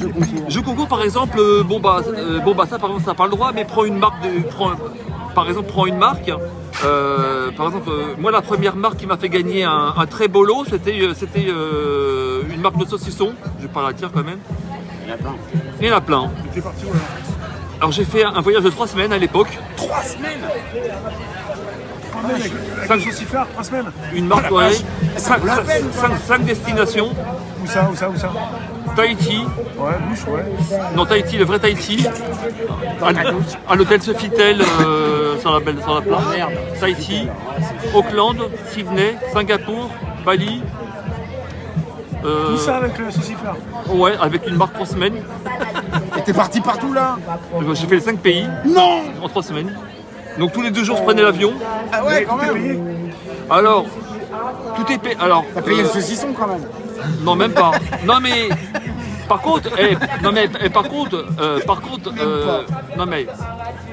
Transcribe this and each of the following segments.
le concours? Jeu concours, par exemple, ça par exemple, ça n'a pas le droit, mais prends une marque par exemple, prends une marque. Par exemple, moi, la première marque qui m'a fait gagner un très beau lot, c'était une marque de saucisson. Je vais pas la dire quand même. Il y en a plein. Il y en a plein. T'es parti où alors? Alors j'ai fait un voyage de 3 semaines à l'époque. 3 semaines? 5 saucifères, 3 semaines. Une marque, ouais. 5 destinations. Où ça? Tahiti. Ouais, bouche, ouais. Non, Tahiti, le vrai Tahiti. À l'hôtel Sofitel sur la plage. Tahiti, Auckland, Sydney, Singapour, Bali. Tout ça avec le saucifère. Ouais, avec une marque 3 semaines. Et t'es parti partout là? J'ai fait les 5 pays Non! en 3 semaines. Donc tous les 2 jours, je prenais l'avion. Ah ouais, quand T'es même! payé? Alors, tout est payé. Alors, T'as payé le saucisson quand même? non, même pas. Non, mais par contre, non mais,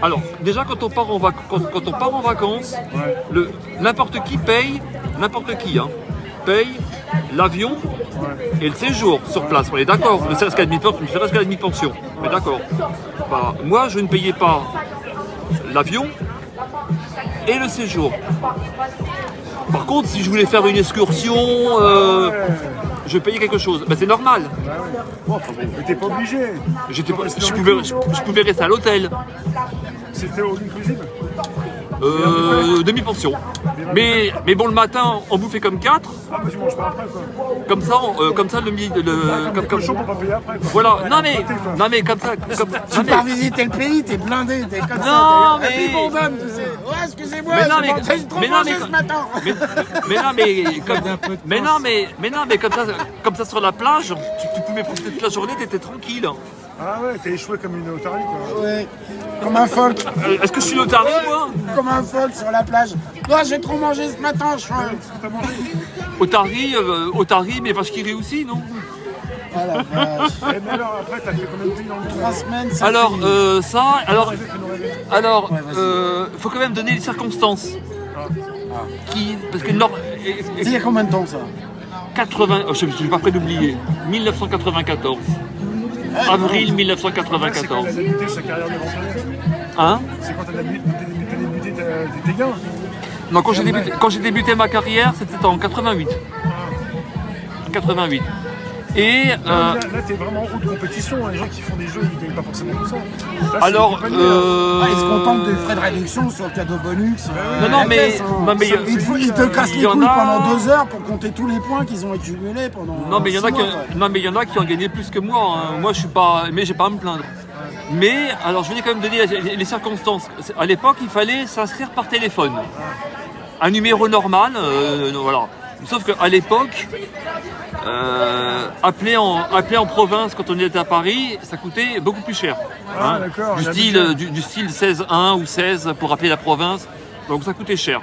alors déjà quand on part en vacances, Ouais. n'importe qui paye l'avion et le séjour sur place. On est d'accord. Ne serait-ce qu'à la demi-pension. Mais d'accord. Bah, moi, je ne payais pas l'avion et le séjour. Par contre, si je voulais faire une excursion, je payais quelque chose. Ben, c'est normal. Bon, mais t'es pas obligé. Je pouvais rester à l'hôtel. C'était all inclusive? Demi-pension. Mais bon, le matin, on bouffait comme 4. Ah, mais tu manges pas après, quoi. Comme ça, le midi. Comme cochon pour pas payer après, quoi. Voilà. Pâté, quoi. Non, mais comme ça. Tu pars visiter le pays, t'es blindé, t'es comme Non, ça. mais- Et puis bon dame, tu sais. Ouais, excusez-moi, Mais non, j'ai trop mangé ce matin. mais comme ça sur la plage, tu pouvais profiter toute la journée, t'étais tranquille. Ah ouais, t'es échoué comme une otarie, quoi. Ouais, comme un phoque, Est-ce que je suis l'otarie, moi? comme un phoque sur la plage. Ouais, j'ai trop mangé ce matin, je suis un... T'as mangé? Otarie, mais vache qui rit aussi, non? Oh la vache. Eh, mais alors, après, t'as fait combien de pays dans le monde? 3 semaines, ça Alors, Fais-nous rêver. faut quand même donner les circonstances. Parce que il y a combien de temps ça? 80, je suis pas prêt d'oublier, 1994. Avril C'est quand 1994. il a débuté sa carrière d'aventurier. Hein? C'est quand t'as débuté tes gains. Non, quand j'ai débuté ma carrière, c'était en 88. 88. Et Là, t'es vraiment en route de compétition. Les gens qui font des jeux, ils gagnent pas forcément tout ça. Là, c'est alors, des compagnies, là. Ils se contentent de frais de réduction sur le cadeau bonus. non, mais Ils te cassent il les y en couilles a- pendant 2 heures pour compter tous les points qu'ils ont accumulés pendant. non, mais il y en a 6 qui, mois, quoi. non, mais il y en a qui ont gagné plus que moi. Hein. Moi, je suis pas, mais j'ai pas à me plaindre. Mais alors, je voulais quand même donner les circonstances. À l'époque, il fallait s'inscrire par téléphone. Un numéro normal, voilà. Sauf qu'à l'époque, appeler en province quand on était à Paris, ça coûtait beaucoup plus cher. Ah, d'accord, Du il a style, du style 16-1 ou 16 pour appeler la province. Donc ça coûtait cher.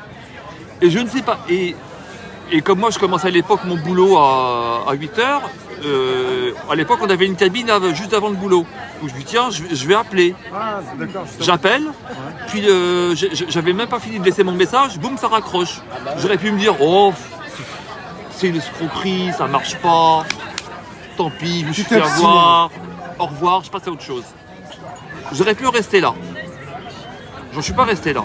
Et je ne sais pas. Et comme moi, je commençais à l'époque mon boulot à 8 heures, à l'époque, on avait une cabine juste avant le boulot. Donc je me dis, tiens, je vais appeler. Ah, d'accord. justement. J'appelle, puis j'avais même pas fini de laisser mon message, boum, ça raccroche. J'aurais pu me dire, oh, c'est une escroquerie, ça marche pas, tant pis, je me suis fait avoir, au revoir, je passe à autre chose. J'aurais pu rester là. J'en suis pas resté là.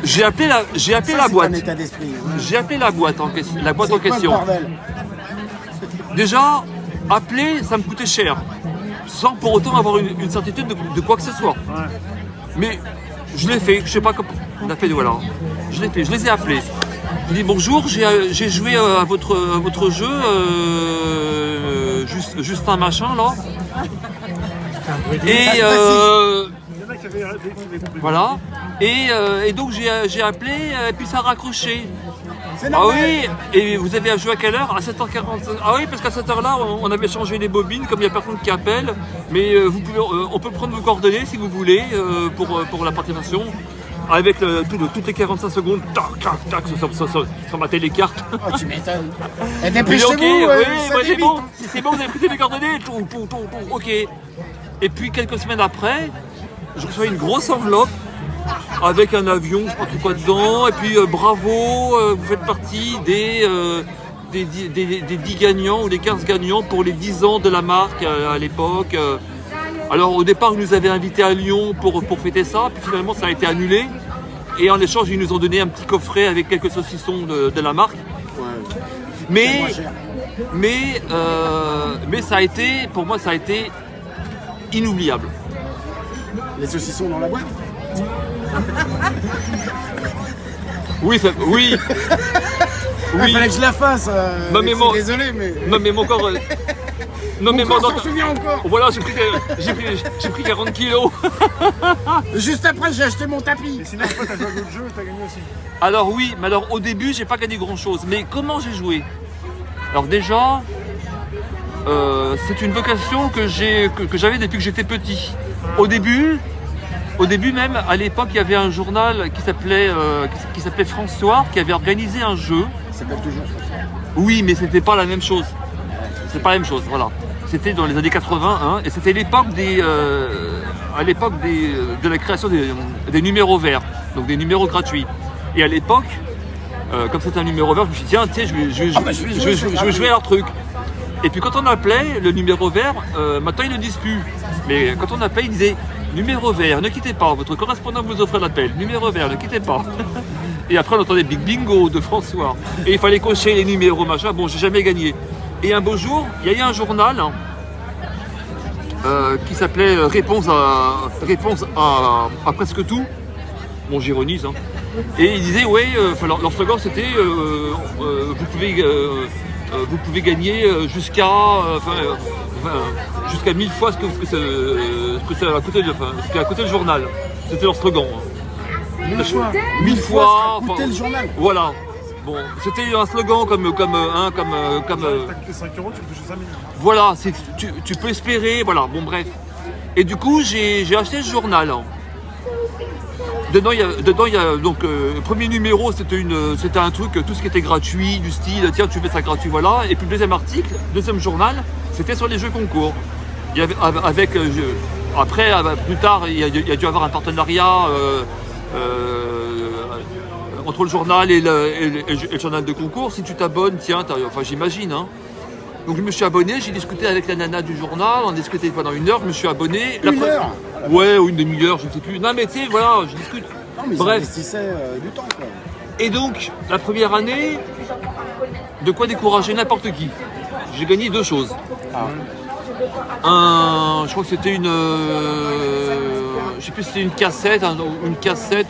J'ai appelé la Ça, c'est boîte. un état d'esprit. J'ai appelé la boîte en question. La boîte en Pas le question. bordel. Déjà, appeler, ça me coûtait cher. Sans pour autant avoir une certitude de quoi que ce soit. Mais je l'ai fait, je sais pas comment. On a fait, voilà. Je l'ai fait, je les ai appelés. Je dis bonjour, j'ai joué à votre jeu, Justin machin là. Et Il y en a qui avaient compris. voilà. Et donc j'ai appelé, et puis ça a raccroché. C'est Ah normal. oui, et vous avez joué à quelle heure? À 7h45. Ah oui, parce qu'à cette heure-là, on avait changé les bobines, comme il n'y a personne qui appelle. Mais on peut prendre vos coordonnées si vous voulez pour la participation. Avec toutes les 45 secondes, tac, tac, tac, sur ma télécarte. Oh, tu m'étonnes. Et Oui, dépêchez-vous, ok, oui, ça ouais, c'est débite. bon. Si c'est bon, vous avez pris mes coordonnées. Tout, ok. Et puis quelques semaines après, je reçois une grosse enveloppe avec un avion, je sais pas trop quoi dedans. Et puis bravo, vous faites partie des des 10 gagnants ou des 15 gagnants pour les 10 ans de la marque à l'époque. Alors au départ, ils nous avaient invités à Lyon pour fêter ça, puis finalement ça a été annulé. Et en échange, ils nous ont donné un petit coffret avec quelques saucissons de la marque. Ouais. Mais ça a été, pour moi, ça a été inoubliable. Les saucissons dans la boîte. Oui, oui. Il fallait que je la fasse. Non, mais moi- désolé, mais. Non mais mon corps... non mais Mon corps mon- s'en souvient encore. Voilà, j'ai pris 40 kilos. Juste après, j'ai acheté mon tapis. Et sinon, après, t'as joué à d'autres jeux, t'as gagné aussi. Alors oui, mais alors au début, j'ai pas gagné grand chose. Mais comment j'ai joué? Alors déjà, c'est une vocation que j'avais depuis que j'étais petit. Au début même, à l'époque, il y avait un journal qui s'appelait France Soir, qui avait organisé un jeu. Ça s'appelle toujours. Oui, mais c'était pas la même chose. C'est pas la même chose, voilà. C'était dans les années 80, hein, et c'était l'époque à l'époque de la création des numéros verts, donc des numéros gratuits. Et à l'époque, comme c'était un numéro vert, je me suis dit tiens, je vais jouer à leur truc. Et puis quand on appelait le numéro vert, maintenant ils ne le disent plus. Mais quand on appelait, ils disaient numéro vert, ne quittez pas, votre correspondant vous offre l'appel. Numéro vert, ne quittez pas. Et après on entendait Big Bingo de François. Et il fallait cocher les numéros, machin. Bon, j'ai jamais gagné. Et un beau jour, il y a eu un journal qui s'appelait Réponse à presque tout. Bon, j'ironise. Hein. Et ils disaient, ouais, leur slogan c'était vous pouvez gagner jusqu'à 1000 fois ce que ça a coûté, ce qui a coûté le journal. C'était leur slogan. Hein. 1000 fois. 1000 fois. Coûter le journal. Voilà. Bon, c'était un slogan comme T'as coûté 5 euros, tu peux toucher 5 000. voilà, tu peux espérer, voilà, bon bref. Et du coup, j'ai acheté ce journal. Hein. Dedans, il y a donc le premier numéro, c'était un truc, tout ce qui était gratuit, du style, tiens, tu fais ça gratuit, voilà. Et puis le deuxième article, deuxième journal, c'était sur les jeux concours. Il y avait après, plus tard, il y a dû avoir un partenariat entre le journal et le journal de concours. Si tu t'abonnes, tiens, enfin j'imagine. Hein. Donc je me suis abonné, j'ai discuté avec la nana du journal, on a discuté pendant 1 heure, je me suis abonné. Une heure. Ouais, ou une demi-heure, je ne sais plus. Non mais tu sais, voilà, je discute. Non, mais ils Bref. investissaient du temps, quoi. Et donc, la première année, de quoi décourager n'importe qui. J'ai gagné 2 choses. Je crois que c'était je sais plus si c'était une cassette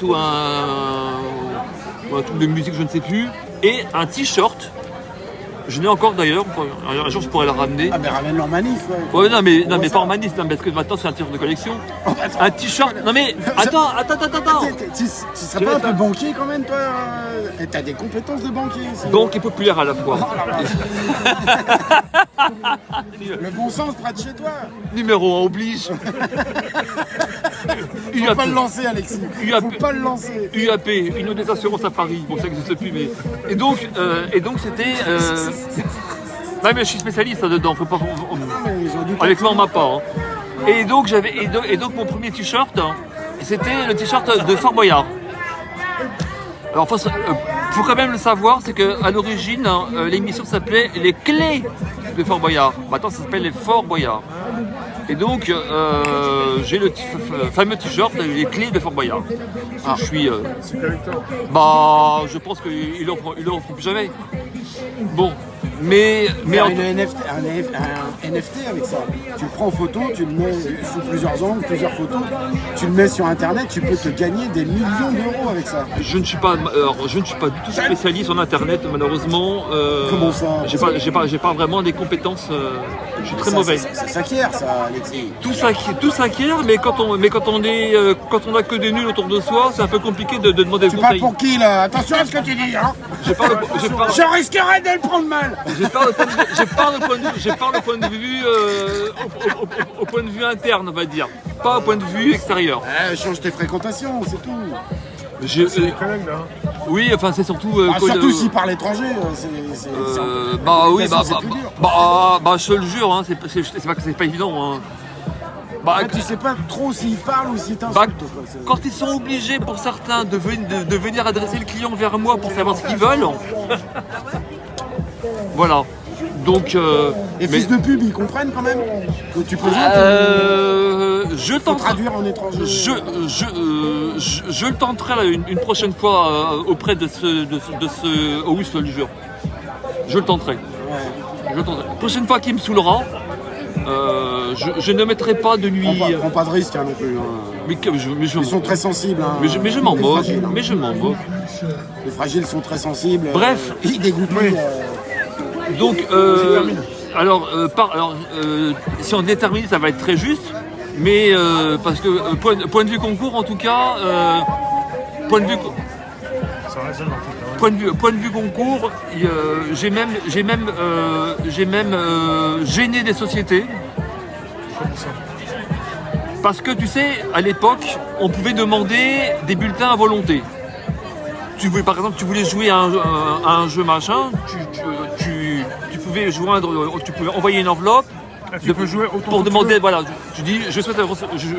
ou un truc de musique, je ne sais plus. Et un t-shirt. Je l'ai encore d'ailleurs, un jour je pourrais le ramener. Ah, mais ramène leur manif, ouais. Ouais, non mais pas en manif, non, parce que maintenant c'est un t-shirt de collection. Un t-shirt, non mais attends. Tu serais pas un peu banquier quand même, toi? T'as des compétences de banquier. Banque et populaire à la fois. Le bon sens près de chez toi. Numéro 1 oblige. Faut pas le lancer, Alexis. Faut pas le lancer. UAP, Union des assurances à Paris. Bon, ça n'existe plus, mais. Et donc c'était. Non, mais je suis spécialiste là-dedans. Faut pas. Avec moi, on m'a pas. Hein. Et donc mon premier t-shirt, c'était le t-shirt de Fort Boyard. Alors, faut quand même le savoir, c'est qu'à l'origine, l'émission s'appelait Les Clés de Fort Boyard. Maintenant, ça s'appelle Les Fort Boyard. Et donc, j'ai le fameux t-shirt, Les Clés de Fort Boyard. Je suis. C'est collector. Bah, je pense qu'il l'offre plus jamais. Bon, mais Faire un NFT avec ça. Tu le prends en photo, tu le mets sous plusieurs angles, plusieurs photos, tu le mets sur internet, tu peux te gagner des millions d'euros avec ça. je ne suis pas du tout spécialiste en internet, malheureusement. Comment ça? J'ai pas vraiment des compétences. Je suis très mauvais. Ça s'acquiert, ça, Alexis. Tout s'acquiert, mais quand on a que des nuls autour de soi, c'est un peu compliqué de demander Tu des parles conseils. pour qui, là? Attention à ce que tu dis, hein. Je risquerais de le prendre mal. parle au point de vue au point de vue interne, on va dire, pas au point de vue extérieur. Change tes fréquentations, c'est tout. C'est les collègues là. Oui, enfin c'est surtout. Surtout s'il parle étranger, Bah oui, c'est plus dur. je te le jure, hein, c'est pas évident. Hein. Bah, tu sais pas trop s'ils parlent ou s'ils bah, t'insultent. quand ils sont obligés pour certains de venir adresser le client vers moi pour savoir ce qu'ils veulent, Voilà. Donc. Les fils de pub, ils comprennent quand même que tu présentes je faut tente. traduire en étranger. Je le tenterai là, une prochaine fois auprès de ce August le jure. Je le tenterai. Ouais. Je le tenterai. Prochaine fois qu'il me saoulera, je ne mettrai pas de nuit. Prends pas de risque non plus. Ils sont très sensibles. Hein, mais je m'en les moque. fragiles, hein. Mais je m'en moque. Les fragiles sont très sensibles. Bref. Ils dégoûtent. Donc, si on détermine, ça va être très juste. Mais parce que point de vue concours, en tout cas, point de vue concours, j'ai même gêné des sociétés. Parce que tu sais, à l'époque, on pouvait demander des bulletins à volonté. Par exemple, tu voulais jouer à un jeu machin, tu pouvais envoyer une enveloppe. Tu peux jouer autant pour que demander, tu veux. voilà, je dis, je souhaite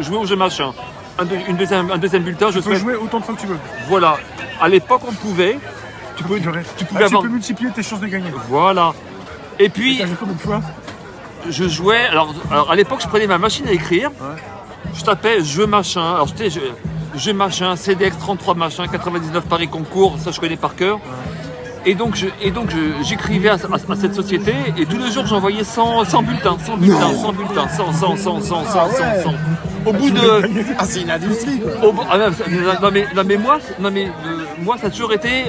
jouer au jeu machin. Un deuxième bulletin, Tu peux jouer autant de fois que tu veux. Voilà. À l'époque, on pouvait. Tu pouvais tu peux multiplier tes chances de gagner. Voilà. Et puis, T'as joué combien de fois? je jouais. Alors, à l'époque, je prenais ma machine à écrire. Ouais. Je tapais jeu machin. Alors, jeu machin, CDX 33 machin, 99 Paris concours. Ça, je connais par cœur. Ouais. Et donc, j'écrivais à cette société et tous les jours, j'envoyais 100 bulletins. 100 bulletins. Au bout de. Ah, c'est une industrie, quoi. Moi, ça a toujours été,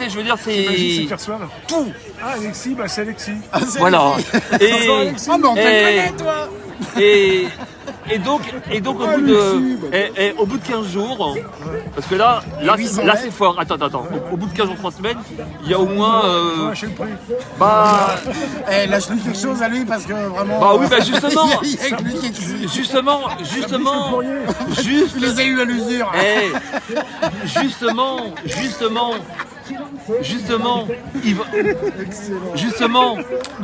je veux dire, c'est. T'imagines qui reçoivent Tout. Ah, Alexis, bah c'est Alexis. Ah, c'est voilà. Alexis. Ah, mais on te connaît, toi. Et donc au bout de 15 jours, parce que là c'est fort. Attends. Au bout de 15 jours, 3 semaines, il y a au moins. Lâche-lui quelque chose à lui parce que vraiment. Bah oui, bah justement. Juste. Tu les as eu à l'usure. Justement,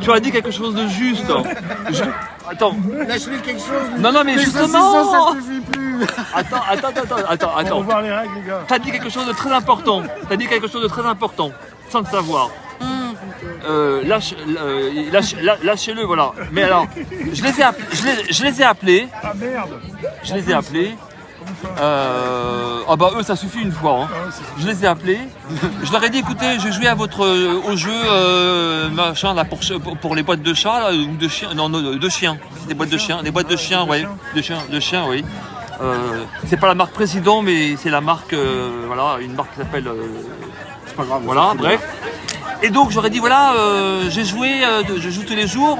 tu as dit quelque chose de juste. Attends. Lâche-lui quelque chose. Non, mais justement. Ça suffit plus. Attends. On va voir les règles, les gars. T'as dit quelque chose de très important. Sans le savoir. Lâchez-le, voilà. Mais alors, je les ai appelés. Ah merde. Je les ai appelés. Eux ça suffit une fois. Hein. Je les ai appelés. Je leur ai dit écoutez, je jouais au jeu machin là pour les boîtes de chats là, ou de chiens. Non, de chiens. C'est des boîtes de chiens. Des boîtes de chiens, ouais. De chiens, oui. C'est pas la marque Président, mais c'est la marque voilà, une marque qui s'appelle. C'est pas grave. Voilà, bref. Et donc j'aurais dit voilà, je joue tous les jours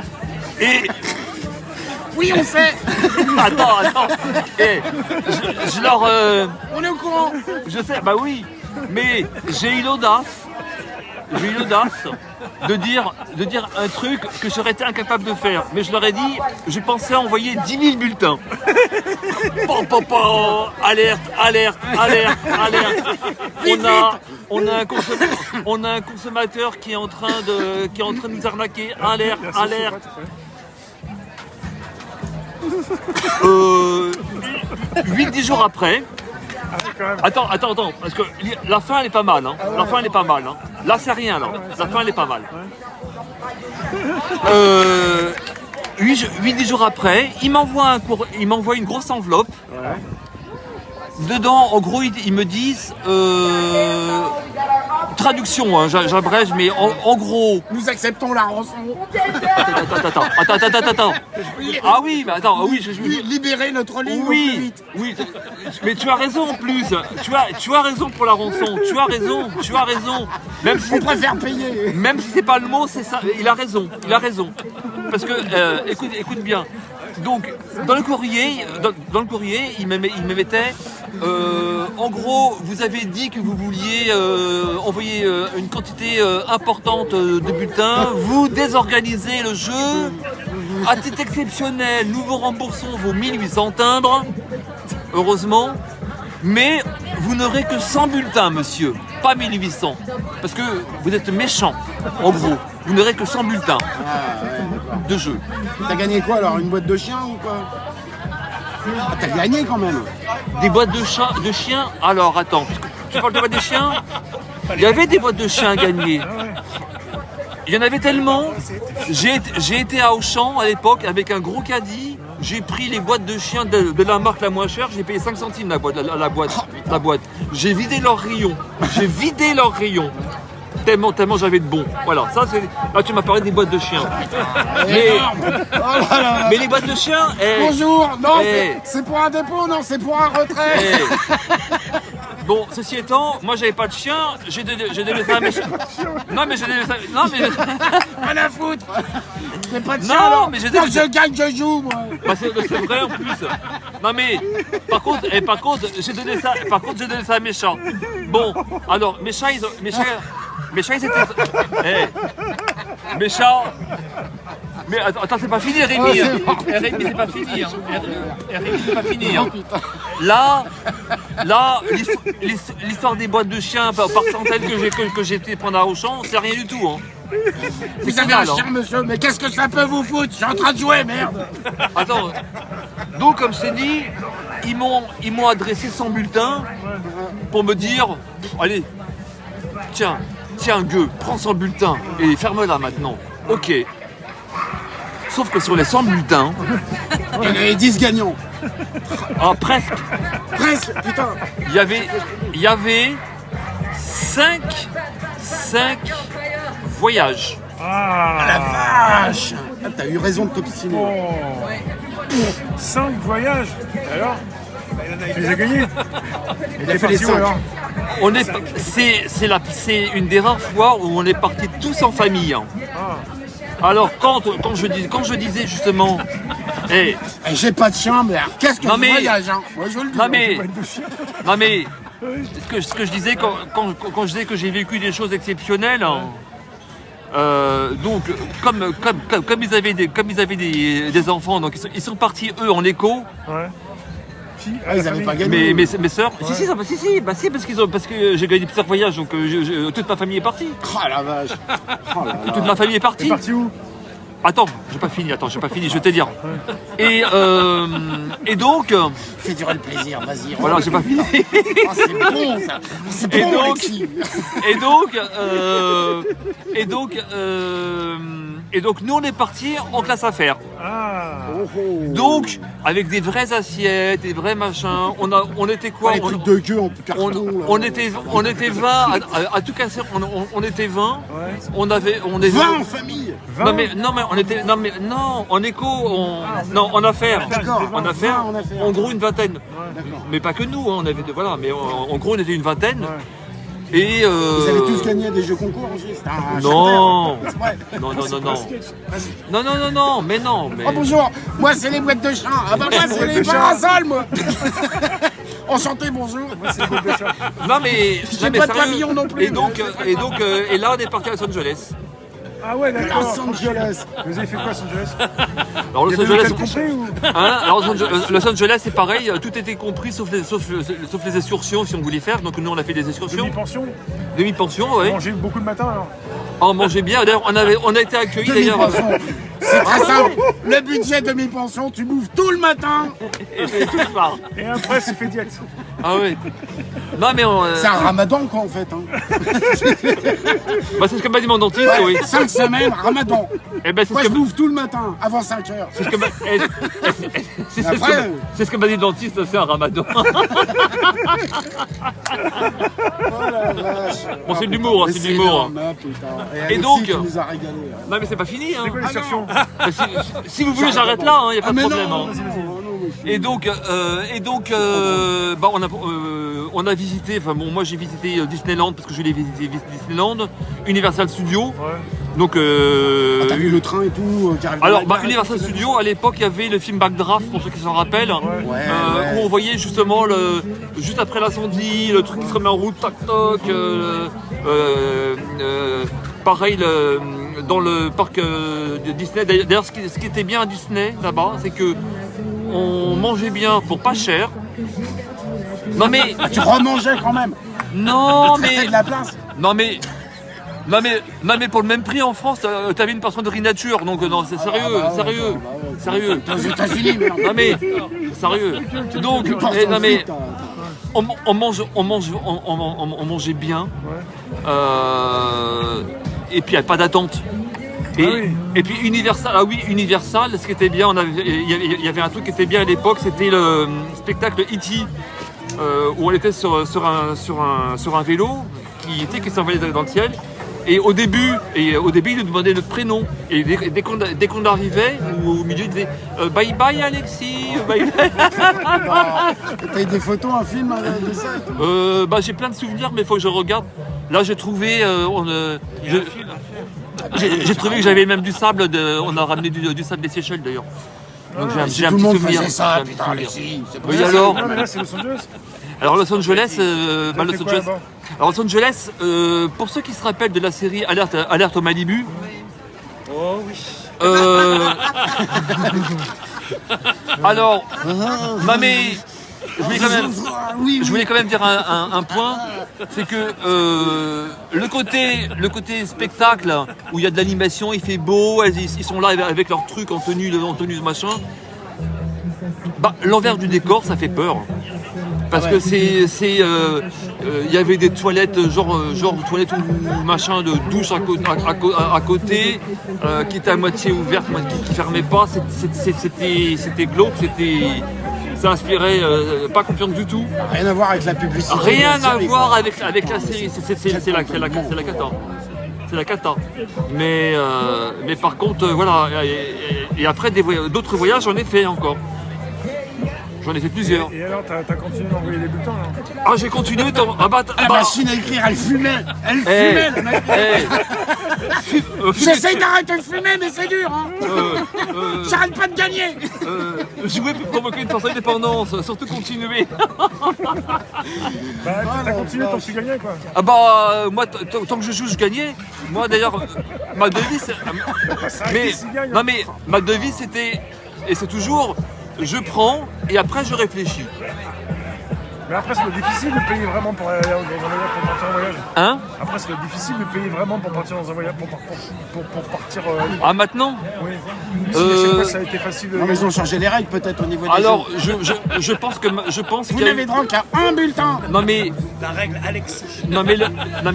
et. Oui, on sait. Attends. Et je leur. On est au courant. Je sais, bah oui. Mais j'ai eu l'audace de dire un truc que j'aurais été incapable de faire. Mais je leur ai dit, je pensais envoyer 10 000 bulletins. Alerte. On a un consommateur qui est en train de nous arnaquer. Alerte. 8-10 jours après. Attends, parce que la fin elle est pas mal. Hein. Là c'est rien là. La fin elle est pas mal. 8-10 jours après, il m'envoie une grosse enveloppe. Dedans, en gros, ils me disent traduction, hein, j'abrège, mais en gros. Nous acceptons la rançon. Attends. Ah oui, mais attends, oui, libérer notre livre. Oui, mais tu as raison en plus. Tu as raison pour la rançon. Tu as raison. Même si on préfère payer. Même si c'est pas le mot, c'est ça. Il a raison. Parce que, écoute bien. Donc, dans le courrier, il me mettait. En gros, vous avez dit que vous vouliez envoyer une quantité importante de bulletins. Vous désorganisez le jeu. À titre exceptionnel, nous vous remboursons vos 1800 timbres. Heureusement. Mais vous n'aurez que 100 bulletins, monsieur. Pas 1800. Parce que vous êtes méchant. En gros, vous n'aurez que 100 bulletins de jeu. T'as gagné quoi alors? Une boîte de chiens ou quoi? Ah, t'as gagné quand même. Des boîtes de chiens? Alors attends, tu parles de boîtes de chiens? Il y avait des boîtes de chiens à gagner. Il y en avait tellement. J'ai été à Auchan à l'époque avec un gros caddie. J'ai pris les boîtes de chiens de la marque la moins chère. J'ai payé 5 centimes la boîte. J'ai vidé leur rayon. Tellement j'avais de bons. Voilà, ça c'est. Là tu m'as parlé des boîtes de chiens. Mais les boîtes de chiens. Bonjour. Non, c'est pour un dépôt, non, c'est pour un retrait. Bon, ceci étant, moi j'avais pas de chien, j'ai donné ça à mes chiens. Non mais j'ai donné ça. Non mais. Rien à foutre. C'est pas de chien. Non, alors. mais j'ai Quand je gagne, je joue, moi. Bah c'est vrai en plus. Non mais par contre j'ai donné ça à mes chats. Bon, alors mes chats ils étaient. Mes chats. Mais attends, c'est pas fini, Rémi. Rémi, c'est pas fini. Rémi, c'est pas fini. Là, l'histoire des boîtes de chiens par centaines que j'ai été prendre à Auchan, c'est rien du tout. Vous avez un chien, monsieur, mais qu'est-ce que ça peut vous foutre? Je suis en train de jouer, merde. Attends. Donc, comme je t'ai dit, ils m'ont adressé 100 bulletins pour me dire, allez, tiens, gueux, prends 100 bulletins et ferme-la maintenant. Ok. Sauf que sur les 100 bulletins, il y en avait 10 gagnants. Ah, presque, putain. Il y avait 5 voyages. Ah la vache. Ah, t'as eu raison de t'obstiner. 5 voyages. Alors tu les as gagnés. Il a fait les 5. C'est une des rares fois où on est partis tous en famille. Alors quand je disais justement, j'ai pas de chien, mais qu'est-ce que tu voyages, hein? Moi je le dis. Non mais ce que je disais quand je disais que j'ai vécu des choses exceptionnelles. Donc comme ils avaient des enfants, donc ils sont partis eux en écho. Ouais. Ils avaient pas gagné. Mes sœurs. Ouais. Si, parce que j'ai gagné plusieurs voyages, donc toute ma famille est partie. Oh la vache. Toute ma famille est partie. T'es parti où? Attends, j'ai pas fini, je vais te dire. Ouais. Et donc. Fais durer le plaisir, vas-y. Voilà, j'ai pas fini. Oh, c'est bon ça. C'est bon. Et donc nous on est partis en classe affaires. Donc avec des vraies assiettes, des vrais machins. On était quoi? Les trucs de gueux en carton. On était 20 à tout casser. On était 20. Ouais. On est 20 en famille. 20. Non, en éco, en affaires. En affaires, en gros une vingtaine. Mais pas que nous, on avait mais en gros on était une vingtaine. Ouais. Et vous avez tous gagné des jeux concours aussi? Non, mais non. Oh bonjour, moi c'est les boîtes de chiens. Ah bah moi c'est les parasols, moi. Enchanté, bonjour. Moi c'est les boîtes de chiens. Non mais j'ai pas de pavillon non plus. Et là on est parti à Los Angeles. Ah ouais, d'accord. Los Angeles. Vous avez fait quoi à Los Angeles? Alors Los Angeles, compris ou... alors Los Angeles c'est pareil, tout était compris sauf les excursions si on voulait faire. Donc nous on a fait des excursions. Demi-pension, ouais. On mangeait beaucoup le matin alors. On mangeait bien. D'ailleurs on a été accueillis d'ailleurs. C'est très simple. Le budget demi-pension, tu bouffes tout le matin. Et tout le soir. Et après c'est fait diète. Ah oui. Non mais c'est un ramadan quoi en fait. Bah c'est ce que m'a dit mon dentiste, oui. 5 semaines, ramadan. Et ben moi je bouffe tout le matin, avant 5 heures. C'est ce que m'a dit le dentiste, c'est un ramadan. Oh la vache. Bon c'est de l'humour, c'est de l'humour. Et donc tu nous as régalé. Non mais c'est pas fini. C'est quoi l'excursion? Si vous voulez j'arrête là, il n'y a pas de problème. Et donc, on a visité, moi j'ai visité Disneyland parce que je l'ai visité Disneyland, Universal Studios. Ouais. Donc, t'as vu le train et tout alors, Universal Studios, à l'époque, il y avait le film Backdraft, pour ceux qui s'en rappellent, où on voyait justement, juste après l'incendie, le truc qui se remet en route, tac toc. Pareil, dans le parc de Disney. D'ailleurs, ce qui était bien à Disney, là-bas, c'est que on mangeait bien pour pas cher. Non mais tu remangeais quand même. Non mais de la place. Non mais pour le même prix en France, t'avais une portion de nature, donc non c'est sérieux. Aux États-Unis, merde. Non mais sérieux. Donc non mais on mangeait bien. et puis il n'y a pas d'attente. Et puis Universal, Universal, ce qui était bien, il y avait un truc qui était bien à l'époque, c'était le spectacle E.T. Où on était sur un vélo qui s'envolait dans le ciel. Et au début, il nous demandait notre prénom. Et dès qu'on arrivait, au milieu, il disait bye bye Alexis, bye bye. T'as eu des photos, un film de ça? J'ai plein de souvenirs, mais il faut que je regarde. Là, j'ai trouvé. J'ai trouvé que j'avais même du sable. On a ramené du sable des Seychelles d'ailleurs. Donc j'ai un tout le petit monde souvenir. faisait ça, putain, Alexis. Oui, alors. Non, mais là, c'est Los Angeles. Alors Los Angeles, quoi, Los Angeles, pour ceux qui se rappellent de la série Alerte au Malibu. Oh oui. Alors, non mais je voulais quand même dire un point, c'est que le côté spectacle où il y a de l'animation, il fait beau, ils sont là avec leurs trucs en tenue de machin. Bah, l'envers du décor, ça fait peur. Parce que il y avait des toilettes, genre toilettes ou machin de douche à côté, qui étaient à moitié ouvertes, qui fermaient pas. C'était glauque, ça inspirait pas confiance du tout. Rien à voir avec la publicité. Rien à voir avec la série. C'est la cata. C'est la cata. Mais par contre, voilà. Et après, d'autres voyages, j'en ai fait encore. J'en ai fait plusieurs. Et alors, t'as continué d'envoyer des bulletins là? Ah, j'ai continué. La machine à écrire, elle fumait. Elle fumait, le mec. J'essaye d'arrêter de fumer, mais c'est dur. Hein. J'arrête pas de gagner. Jouer pour provoquer une force d'indépendance, surtout continuer. Bah, t'as continué tant que tu gagnais quoi. Ah bah, moi, tant que je joue, je gagnais. Moi d'ailleurs, ma devise. Mais ma devise c'était, et c'est toujours, je prends et après je réfléchis. Mais après, c'est difficile de payer vraiment pour aller dans un voyage, pour partir en voyage. Hein? Après, c'est difficile de payer vraiment pour partir dans un voyage, pour partir. Ah, maintenant? Oui. Si à chaque fois, ça a été facile. Non, mais ils ont changé les règles peut-être au niveau des Alors, jeux. je pense Vous qu'il y a n'avez droit qu'à un bulletin. Non mais La règle Alexis. non mais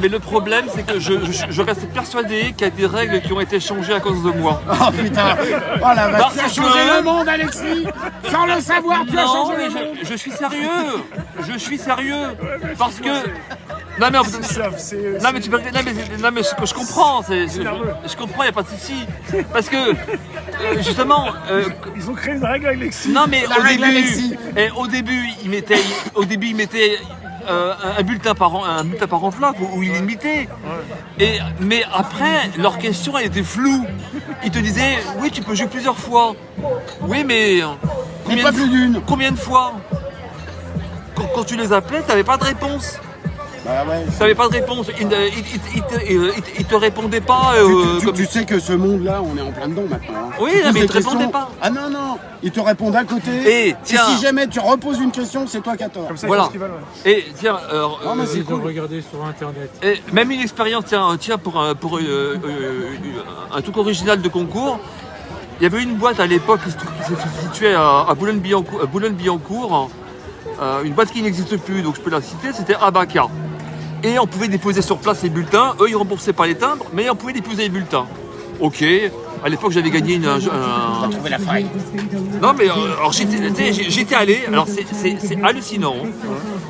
le problème c'est que je reste persuadé qu'il y a des règles qui ont été changées à cause de moi. Oh putain. Oh la vache. Parce Tu as que- changé le monde, Alexis. Sans le savoir, tu as Non changé mais le monde. je suis sérieux. Je suis sérieux parce que non mais non mais tu peux non mais je comprends, je comprends, il y a pas de souci parce que justement Ils ont créé une règle Alexis. non mais La règle Alexis. au début ils mettaient un bulletin par enveloppe où ils limitaient. Mais après leur question elle était floue. Ils te disaient oui tu peux jouer plusieurs fois. Oui mais pas plus d'une. combien de fois? Quand tu les appelais, t'avais pas de réponse. Bah ouais. T'avais pas de réponse. Ils te répondaient pas. Tu sais que ce monde-là, on est en plein dedans maintenant. Hein. Oui, Tu poses mais des ils te répondaient questions. pas. Ah non, non, ils te répondent à côté. Et tiens. si jamais tu reposes une question, c'est toi qui as tort. Comme ça, Voilà. ils font ce qu'ils veulent. Ouais. Et tiens, Non, mais c'est Ils ont cool. regardé sur internet. et même une expérience, tiens pour un truc original de concours. Il y avait une boîte à l'époque qui se situait à Boulogne-Billancourt, une boîte qui n'existe plus, donc je peux la citer, c'était Abaca. Et on pouvait déposer sur place les bulletins. Eux, ils remboursaient pas les timbres, mais on pouvait déposer les bulletins. Ok. À l'époque, j'avais gagné T'as trouvé la faille. Non, mais alors j'étais allé. Alors c'est hallucinant. Hein.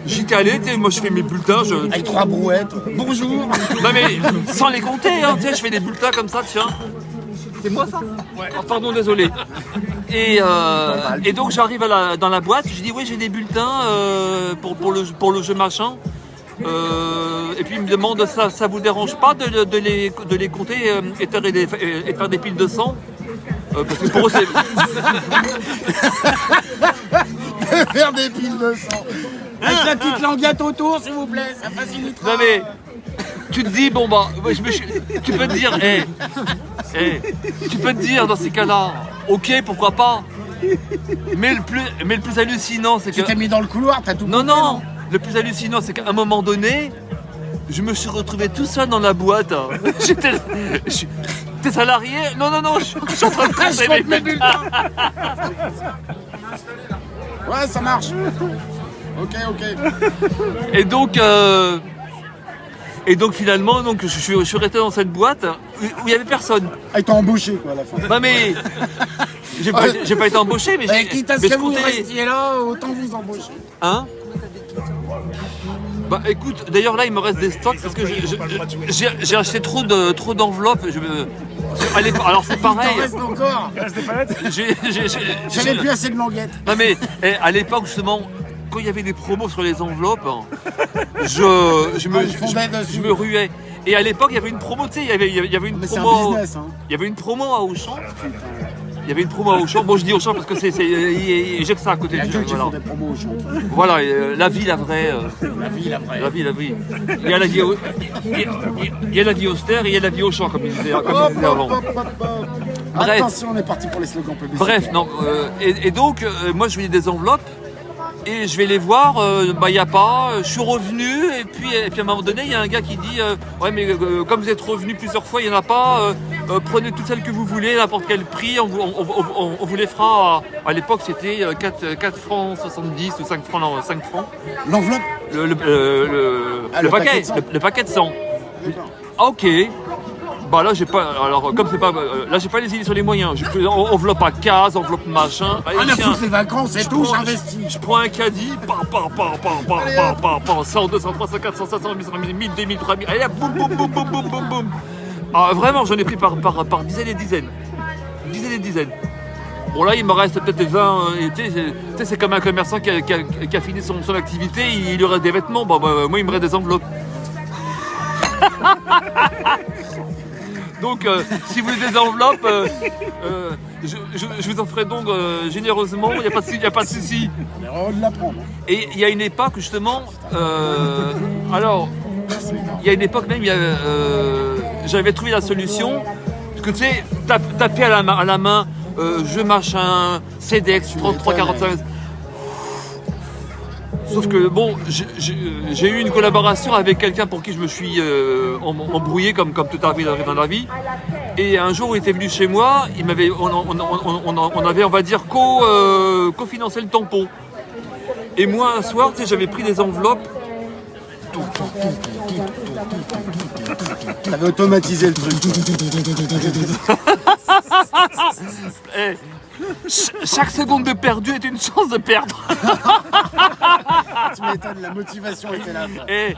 J'étais allé. Moi, je fais mes bulletins. Avec 3 brouettes. Bonjour. Non, mais sans les compter. Hein, je fais des bulletins comme ça. Tiens. C'est moi ça? Ouais. Oh, pardon, désolé. Et donc j'arrive dans la boîte. Je dis oui, j'ai des bulletins pour le jeu machin. Et puis il me demande ça vous dérange pas de les compter et de faire des piles de sang parce que pour eux c'est Faire des piles de sang. Avec la petite languette autour, s'il vous plaît, ça facilite. non mais tu te dis bon bah tu peux te dire tu peux te dire dans ces cas-là ok pourquoi pas mais le plus hallucinant c'est que Tu t'es mis dans le couloir, t'as tout non compris, non le plus hallucinant c'est qu'à un moment donné je me suis retrouvé tout seul dans la boîte. T'es salarié? Non, je suis en train de Je compter compte mes bulletins. Ouais, ça marche. Ok. Et donc, Et donc finalement, donc, je suis resté dans cette boîte où il n'y avait personne. Ah, ils t'ont embauché quoi à la fin. Non mais j'ai pas été embauché, mais j'ai. Quitte à ce mais que je vous comptais- restiez là, autant vous embaucher. Hein? Bah écoute, d'ailleurs là il me reste des stocks parce que j'ai acheté trop d'enveloppes. Alors c'est Il t'en pareil. reste encore. Il reste des palettes. J'avais plus assez de languettes. Non mais à l'époque justement, quand il y avait des promos sur les enveloppes, je fondais dessus. me ruais. Et à l'époque il y avait une promo, tu sais, il y avait une Mais c'est un promo. business, hein. Il y avait une promo à Auchan. Il y avait une promo à Auchan. Bon, je dis Auchan parce que j'ai que ça à côté Il y a du que qui voilà. font des promos au champ. Voilà, la vie, la vraie. La vie, la vraie. La vie. Il y a la vie, il y a la vie austère et il y a la vie au champ, comme il disait avant. Bref. Attention, on est parti pour les slogans publicitaires. Bref, non. Et donc, moi, je voulais des enveloppes et je vais les voir. Il n'y a pas. Je suis revenu et puis à un moment donné, il y a un gars qui dit ouais, mais comme vous êtes revenu plusieurs fois, il n'y en a pas. Prenez toutes celles que vous voulez, n'importe quel prix. On vous les fera. À l'époque, c'était 4 francs 70 ou 5 francs. Non, 5 francs. L'enveloppe. Le paquet. Le paquet de 100. D'accord. Ah, ok. Bah là j'ai pas. Alors comme c'est pas. Là j'ai pas les idées sur les moyens. J'ai plus enveloppe à case, enveloppe machin. Allez, On a tiens, foutu les vacances et tout, j'investis. je prends un caddie, 100, 200, 300, 400, 500, 800, 1000, 2000, 3000. Allez, boum, boum, boum, boum, boum, boum, boum. Ah, vraiment, j'en ai pris par dizaines et dizaines. Dizaines et dizaines. Bon là il me reste peut-être 20. Tu sais, c'est comme un commerçant qui a fini son activité, il lui reste des vêtements. Bah, moi il me reste des enveloppes. Donc, si vous voulez des enveloppes, je vous en ferai donc généreusement, il n'y a pas de souci. On est heureux de l'apprendre. Et il y a une époque, justement, alors, il y a une époque même, j'avais trouvé la solution, parce que tu sais, taper à la main, jeu machin, CEDEX, 3345. Sauf que bon, j'ai eu une collaboration avec quelqu'un pour qui je me suis embrouillé comme tout arrive dans la vie. Et un jour, il était venu chez moi, on avait, on va dire, cofinancé le tampon. Et moi, un soir, tu sais, j'avais pris des enveloppes. T'avais automatisé le truc. Et chaque seconde de perdu est une chance de perdre. Tu m'étonnes, la motivation était là. Et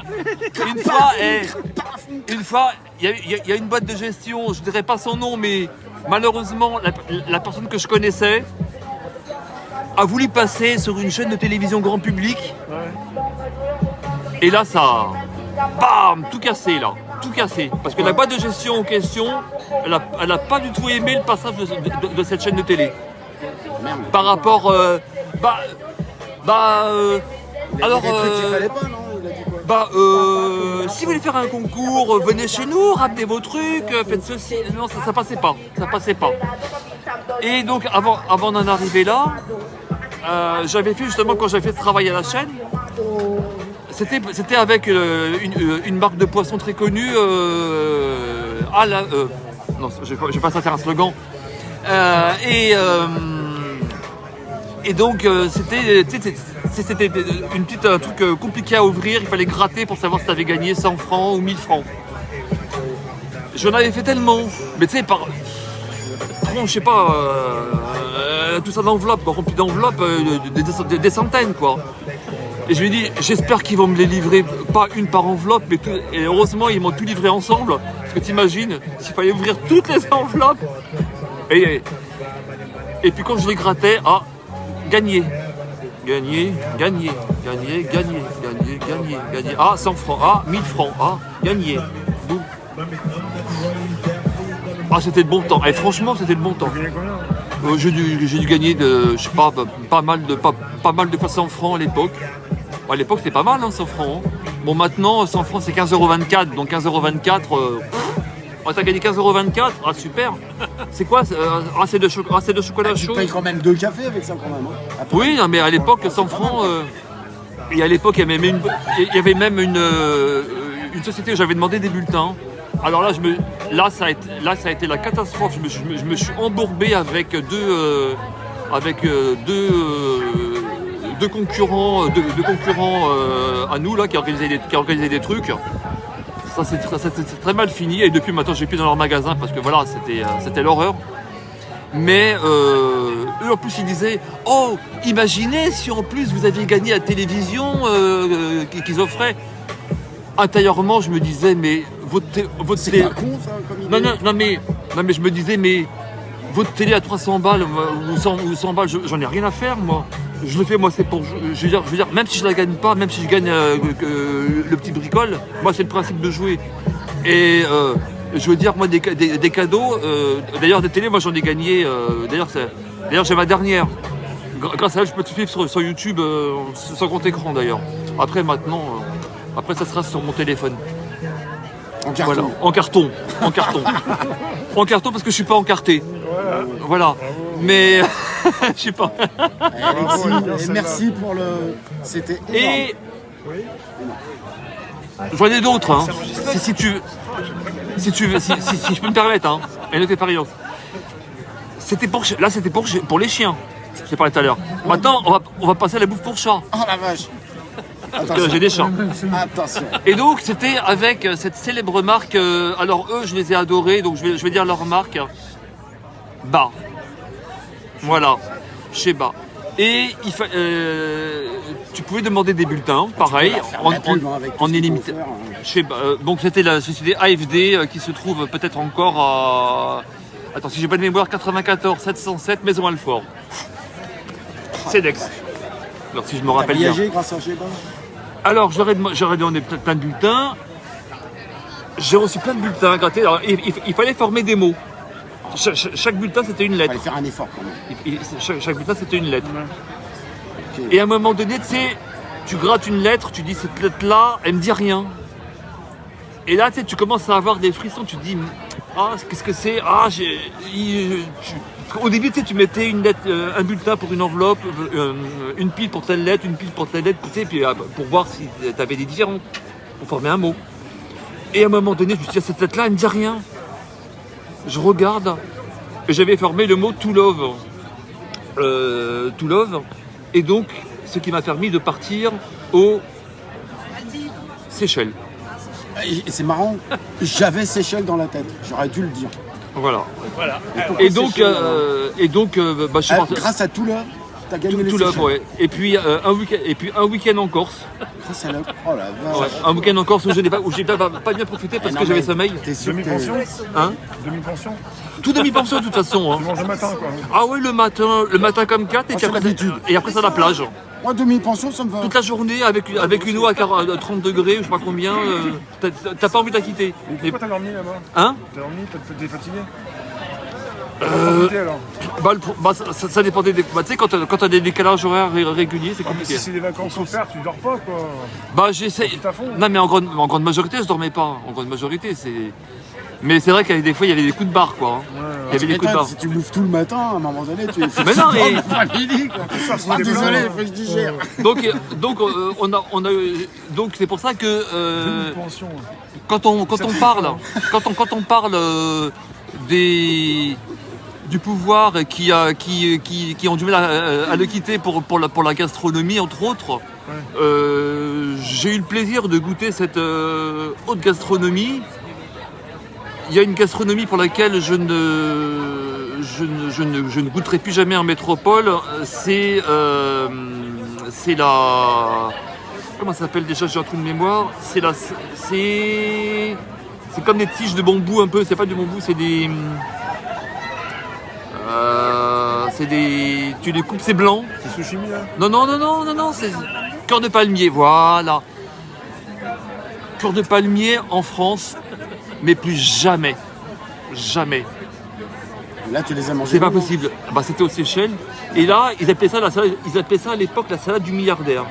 une fois, il y a une boîte de gestion, je dirais pas son nom, mais malheureusement, la personne que je connaissais a voulu passer sur une chaîne de télévision grand public. Et là, ça, bam, tout cassé là, tout cassé. Parce que la boîte de gestion en question, elle a pas du tout aimé le passage de cette chaîne de télé. Merde. Par rapport, alors, Il y a des trucs qu'il fallait pas, non? Il a dit quoi? si vous voulez faire un concours, venez chez nous, ramenez vos trucs, faites ceci. Non, ça passait pas, ça passait pas. Et donc, avant d'en arriver là, j'avais fait justement, quand j'avais fait ce travail à la chaîne, c'était avec une marque de poisson très connue, non, je vais pas ça faire un slogan. Et donc, c'était un truc compliqué à ouvrir, il fallait gratter pour savoir si tu avais gagné 100 francs ou 1000 francs. J'en avais fait tellement, mais tu sais, je sais pas, tout ça d'enveloppes, rempli d'enveloppes, des centaines, quoi. Et je lui ai dit, j'espère qu'ils vont me les livrer, pas une par enveloppe, mais tout, et heureusement, ils m'ont tout livré ensemble, parce que t'imagines, s'il fallait ouvrir toutes les enveloppes, et puis quand je les grattais, gagné. Ah, 100 francs, 1000 francs, gagné. Boum. C'était de bon temps. Et franchement, c'était de bon temps. J'ai dû gagner je sais pas mal de fois 100 francs à l'époque. À l'époque, c'était pas mal, 100 francs. Bon, maintenant, 100 francs, c'est 15,24 €. Donc 15,24 €. T'as gagné 15,24 €. Super. C'est quoi? C'est de chocolat chaud. Tu payes quand même 2 cafés avec ça, quand même. Hein. Oui, non, mais à l'époque, 100 francs. Et à l'époque, il y avait même une société où j'avais demandé des bulletins. Alors là, ça a été la catastrophe. Je me suis embourbé avec deux concurrents à nous là qui organisaient des trucs. ça s'est très mal fini et depuis maintenant j'ai plus dans leur magasin parce que voilà, c'était l'horreur. Mais eux en plus ils disaient oh imaginez si en plus vous aviez gagné la télévision qu'ils offraient. Intérieurement je me disais mais votre C'est télé... pas con ça comme idée. non mais je me disais mais votre télé à 300 balles ou 100 balles j'en ai rien à faire moi. Je le fais moi c'est pour je veux dire même si je la gagne pas, même si je gagne le petit bricole, moi c'est le principe de jouer. Et je veux dire moi des cadeaux d'ailleurs des télés moi j'en ai gagné d'ailleurs j'ai ma dernière. Grâce à elle je peux te suivre sur YouTube sans compte écran d'ailleurs. Après maintenant après ça sera sur mon téléphone. En carton. Voilà, en carton. En carton parce que je suis pas encarté. Voilà. Mais je sais pas. Alexis, Bravo, bien et celle-là. merci pour le. C'était énorme. Et j'en ai d'autres, hein. Si tu veux, si je peux me permettre, hein. Et notre expérience. C'était pour les chiens. Je t'ai parlé tout à l'heure. Maintenant, on va passer à la bouffe pour chat. Oh la vache. Parce que Attention. j'ai des chats. Attention. Et donc c'était avec cette célèbre marque. Alors eux, je les ai adorés, donc je vais dire leur marque. Bah. Voilà. Chez Bah. Et tu pouvais demander des bulletins, pareil, Faire la pub, hein, avec tout en ce qu'ils illimité. vont faire, hein. Chez Bah, donc c'était la société AFD qui se trouve peut-être encore à. Attends, si j'ai pas de mémoire, 94 707 Maison Alfort. CEDEX. Alors si je me T'as rappelle bien. voyagé grâce à Sheba. Alors j'aurais demandé plein de bulletins. J'ai reçu plein de bulletins grattés. Alors il fallait former des mots. Chaque bulletin c'était une Il lettre. fallait faire un effort quand même. Chaque bulletin c'était une lettre. Ok. Et à un moment donné, tu sais, tu grattes une lettre, tu dis cette lettre-là, elle me dit rien. Et là, tu sais, tu commences à avoir des frissons, tu te dis, ah, qu'est-ce que c'est? Ah, au début, tu sais, tu mettais une lettre, un bulletin pour une enveloppe, une pile pour telle lettre, une pile pour telle lettre, tu sais, puis pour voir si tu avais des différents, pour former un mot. Et à un moment donné, je me suis dit, cette lettre-là, elle me dit rien. Je regarde, et j'avais formé le mot to love. To love. Et donc, ce qui m'a permis de partir aux Seychelles. Et c'est marrant, j'avais Seychelles dans la tête. J'aurais dû le dire. Voilà. Pourquoi Et donc, Seychelles, alors bah, je suis parti. grâce à Toula, t'as gagné les Tout là, Seychelles. ouais. Et puis un week-end en Corse. Grâce à la... Oh la vache. Ouais, un week-end en Corse où j'ai pas bien profité parce Eh que non, j'avais mais sommeil. T'es sûr que Demi-pension Hein Demi-pension Tout demi-pension de toute façon. Hein. Tu manges le matin, quoi. Ah oui, le matin comme 4 et puis c'est après, l'habitude. et après ça la plage. moi, demi-pension, ça me va. Toute la journée avec une eau à 30 degrés, je sais pas combien, t'as pas envie de la quitter. Mais pourquoi t'as dormi là-bas Hein T'as dormi, t'es fatigué T'as profité alors ça dépendait des. Bah, tu sais, quand t'as des décalages horaires réguliers, c'est Ah, mais compliqué. si c'est des vacances offertes, tu dors pas, quoi. Bah, j'essaie. Profite à fond. Non, mais en grande majorité, je dormais pas. En grande majorité, c'est. Mais c'est vrai qu'il y avait des fois, il y avait des coups de barre, quoi. hein. Il y avait des coups de barre. Si tu bouffes tout le matin, à un moment donné, tu Mais non, mais- à midi, quoi. Ah, désolé, il faut que je digère. Donc c'est pour ça que Demi-pension. quand on parle du pouvoir qui ont du mal à le quitter pour la gastronomie entre autres, j'ai eu le plaisir de goûter cette haute gastronomie. Il y a une gastronomie pour laquelle je ne goûterai plus jamais en métropole. C'est la... Comment ça s'appelle déjà? J'ai un trou de mémoire. C'est comme des tiges de bambou un peu. C'est pas du bambou, c'est des... Tu les coupes, c'est blanc. C'est sushimi là Non, c'est cœur de palmier, voilà. Cœur de palmier en France, mais plus jamais. Jamais. Là, tu les as mangés. C'est pas comment? possible. Bah, c'était aux Seychelles. Et là, ils appelaient ça à l'époque la salade du milliardaire.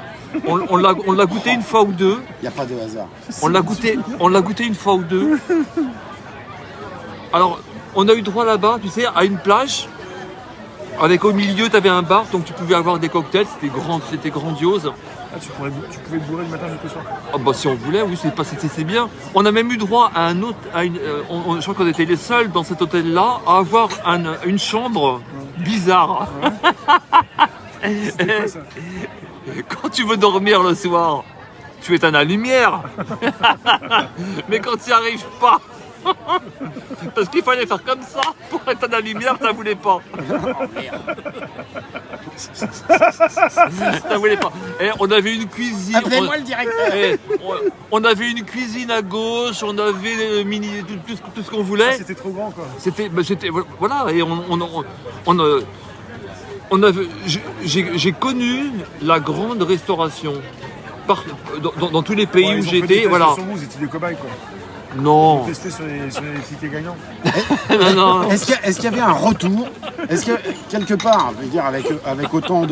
On l'a goûté une fois ou deux. Il n'y a pas de hasard. On l'a goûté une fois ou deux. Alors, on a eu droit là-bas, tu sais, à une plage. Avec au milieu, tu avais un bar, donc tu pouvais avoir des cocktails. C'était grandiose. Ah, tu pouvais te bourrer le matin jusqu'au soir. Ah bah si on voulait, oui, c'est bien. On a même eu droit à un autre, je crois qu'on était les seuls dans cet hôtel-là à avoir une chambre bizarre. C'était quoi ça Quand tu veux dormir le soir, tu éteins la lumière. Mais quand tu n'y arrives pas, parce qu'il fallait faire comme ça pour éteindre la lumière, tu ne voulais pas. Tu voulais pas. Et on avait une cuisine. Appelez-moi le directeur. On avait une cuisine à gauche, on avait tout ce qu'on voulait. C'était trop grand, quoi. Voilà, et j'ai connu la grande restauration dans tous les pays Ouais, où ils ont fait des j'étais. tests Voilà. sur vous, vous étiez des cobayes, quoi. Non. Tester sur les tickets gagnants. Non. Est-ce qu'il y avait un retour? Est-ce que quelque part, je veux dire, avec autant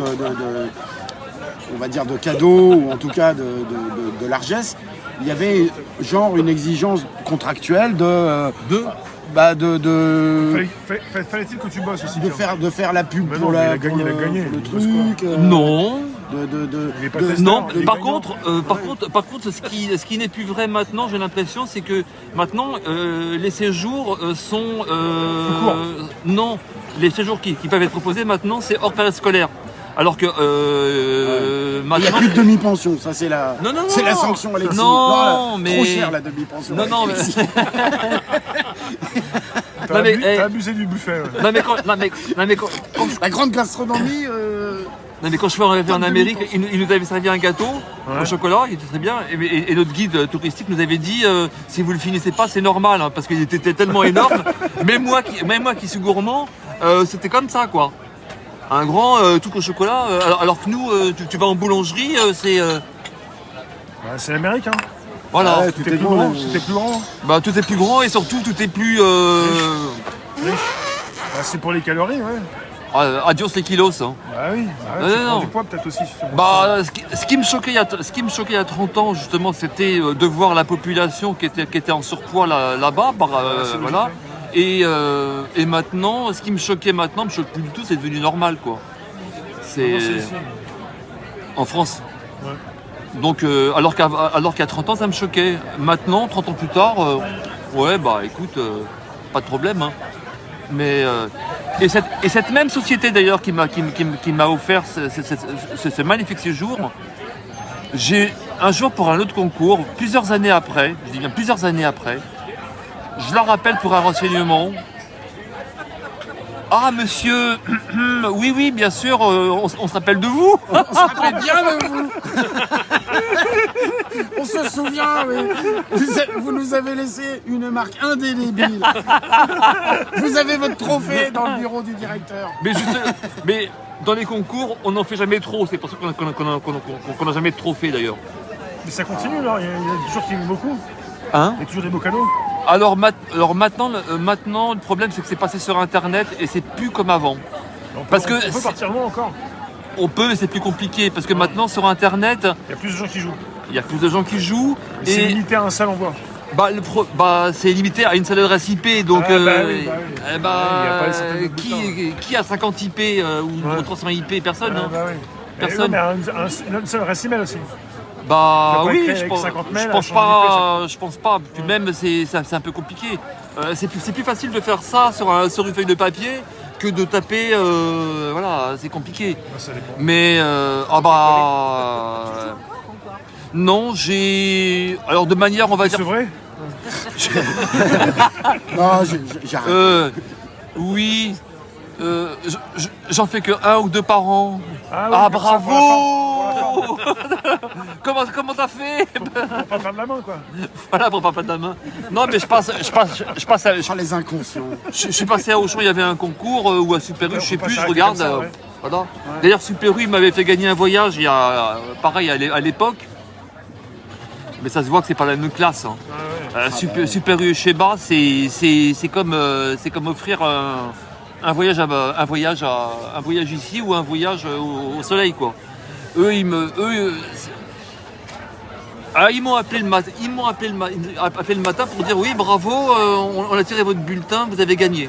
on va dire de cadeaux ou en tout cas de largesse, il y avait genre une exigence contractuelle Fallait-il que tu bosses aussi? de faire la pub Mais pour non, la il a gagné, pour il le bosse truc. Non. Il est pas testeur, Non, il est par gagnant. contre, ce qui n'est plus vrai maintenant, j'ai l'impression, c'est que maintenant, les séjours sont... non, les séjours qui peuvent être proposés maintenant, c'est hors période scolaire. Alors que Il n'y a maintenant... plus de demi-pension, ça c'est la sanction Alexis. Non, là, mais... trop cher la demi-pension. Non, mais... T'as abusé du buffet. Ouais. Non mais quand La grande gastronomie. Non mais quand je suis arrivé en Amérique, il nous avait servi un gâteau au chocolat, il était très bien, et notre guide touristique nous avait dit si vous le finissez pas, c'est normal, hein, parce qu'il était tellement énorme. Même moi qui suis gourmand, c'était comme ça quoi. Un grand truc au chocolat, alors que nous, tu vas en boulangerie, c'est C'est l'Amérique, hein. voilà. Ouais, tout est bon. C'était plus grand. Bah tout est plus grand et surtout tout est plus Riche. Bah, c'est pour les calories, ouais. adios les kilos. Hein. Bah oui. Ouais, Tu prends non. du poids peut-être aussi. Bah, ce qui me choquait il y a 30 ans, justement, c'était de voir la population qui était en surpoids là-bas. Voilà. Et maintenant, ce qui me choquait maintenant, me choque plus du tout, c'est devenu normal, quoi. C'est en France. Ouais. Donc, alors qu'à 30 ans, ça me choquait. Maintenant, 30 ans plus tard, ouais, bah écoute, pas de problème. Hein. Mais et cette même société d'ailleurs qui m'a offert ce magnifique séjour, j'ai un jour pour un autre concours, plusieurs années après, je dis bien plusieurs années après, je la rappelle pour un renseignement. Ah monsieur, oui bien sûr, on se rappelle de vous. On se rappelle bien de vous. On se souvient, oui. Vous nous avez laissé une marque indélébile. Vous avez votre trophée dans le bureau du directeur. Mais dans les concours, on n'en fait jamais trop, c'est pour ça qu'on n'a jamais de trophée d'ailleurs. Mais ça continue, là. Il y a toujours qui aiment beaucoup. Hein? Il y a toujours des beaux cadeaux. Alors maintenant, le problème c'est que c'est passé sur internet et c'est plus comme avant. On Parce peut que partir loin encore. on peut, mais c'est plus compliqué parce que maintenant sur internet, Il y a plus de gens qui jouent. il y a plus de gens qui jouent Mais c'est et limité à un seul endroit. c'est limité à une seule adresse IP donc Ah, bah oui. eh Il y a pas les centaines de qui a 50 IP ou 300 IP, personne. Ah, hein. bah oui. Personne. Mais une seule adresse email aussi. Bah Tu vas pas oui, créer je avec pense, 50 mails je à pense changer pas, je pense pas. Puis même c'est un peu compliqué. C'est plus facile de faire ça sur une feuille de papier que de taper. Voilà, c'est compliqué. Ça dépend. Mais non, alors de manière, on va dire. C'est vrai? Non, j'arrête. Oui. J'en fais que 1 ou 2 par an. Ah, Ah, oui, comme ça, bravo. Comment t'as fait? pour pas faire de la main, quoi. Voilà, pour pas de la main. Non, mais je passe Ah, les inconscients. je suis passé à Auchan, il y avait un concours ou à Super U, Ouais, je sais on peut plus, je passer regarde. comme ça, ouais. Voilà. D'ailleurs, Super U m'avait fait gagner un voyage il y a, pareil, à l'époque. Mais ça se voit que c'est pas la même classe. Hein. Super U chez Bas, c'est comme offrir un voyage ici ou un voyage au soleil, quoi. Ils m'ont appelé le matin. Appelé le matin pour dire oui, bravo, on a tiré votre bulletin, vous avez gagné.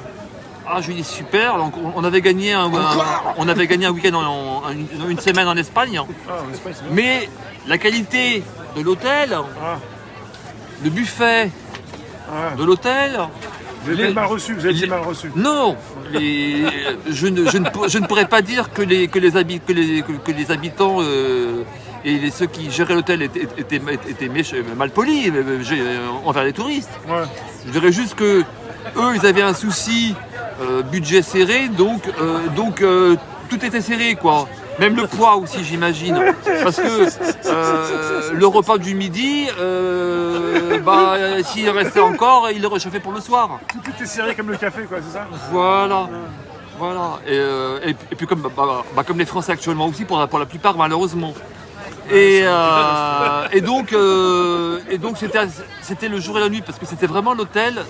Ah, je lui dis super. Donc, on avait gagné un week-end, une semaine en Espagne. Ah, en Espagne, c'est bien. Mais la qualité de l'hôtel, le buffet de l'hôtel. Vous avez mal reçu, vous avez mal reçu. Non, je ne pourrais pas dire que les habitants ceux qui géraient l'hôtel étaient mal polis envers les touristes. Ouais. Je dirais juste que eux, ils avaient un souci budget serré, donc tout était serré, quoi. Même le poids aussi, j'imagine. Parce que le repas du midi, s'il restait encore, il le réchauffait pour le soir. Tout était serré comme le café, quoi, c'est ça? Voilà. Voilà. Et puis comme les Français actuellement aussi, pour la plupart, malheureusement. Et donc c'était le jour et la nuit, parce que c'était vraiment l'hôtel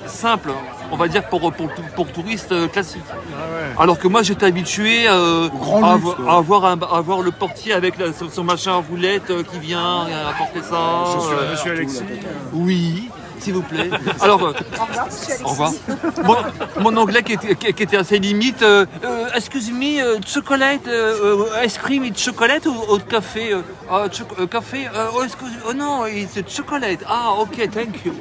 simple, on va dire, pour touristes classiques. Ah ouais. Alors que moi j'étais habitué à grand luxe, avoir le portier avec son machin à roulette qui vient apporter ça. Monsieur Alexis. Oui, s'il vous plaît. Alors, au revoir. Mon anglais qui était assez limite. Excuse me, chocolate, ice cream et chocolate ou de café? Café? Oh non, it's chocolate. Ah, ok, thank you.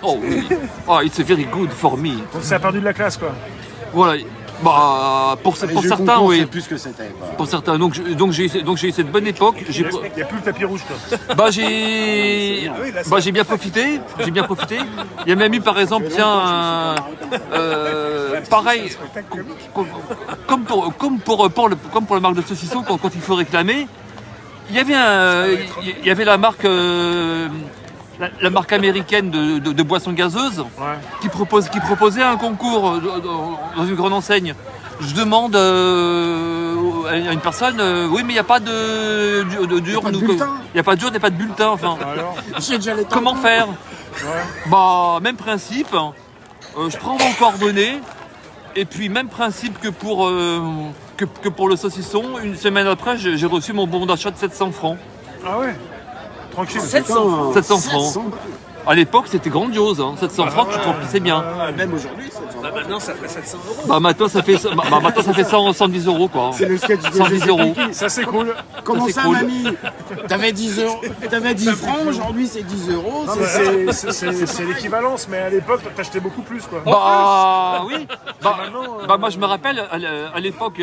Oh oui. Oh, it's very good for me. Donc ça a perdu de la classe, quoi. Voilà. Pour certains, concours, oui. c'est plus ce que c'était, quoi. Pour certains, donc j'ai eu cette bonne époque. Il n'y a plus le tapis rouge, quoi. J'ai bien profité. Il y a même eu, par exemple, tiens, pareil, comme pour la marque de saucisson, quand il faut réclamer, il y avait la marque. La marque américaine de boissons gazeuses, Ouais. qui proposait un concours dans une grande enseigne. Je demande à une personne, oui, mais il n'y a pas d'urne, il n'y a pas d'urne, il n'y a pas de bulletin, enfin. Alors, J'ai déjà les Comment tampons. faire? ouais. Même principe, je prends vos coordonnées, et puis même principe que pour le saucisson, une semaine après, j'ai reçu mon bon d'achat de 700 francs. Ah ouais. Tranquille. 700 francs. À l'époque, c'était grandiose, hein. 700 francs, tu te remplissais bien. Même aujourd'hui, 700 Maintenant, ça ferait 700 €. Maintenant, ça fait 110 €, quoi. C'est le sketch de 110 €. Ça, c'est cool. Comment c'est ça, cool. mamie? T'avais 10 euros, t'avais 10 francs, aujourd'hui c'est 10 euros. Non, c'est- mais c'est l'équivalence, mais à l'époque, t'achetais beaucoup plus, quoi. Oui. maintenant, Moi, je me rappelle, à l'époque,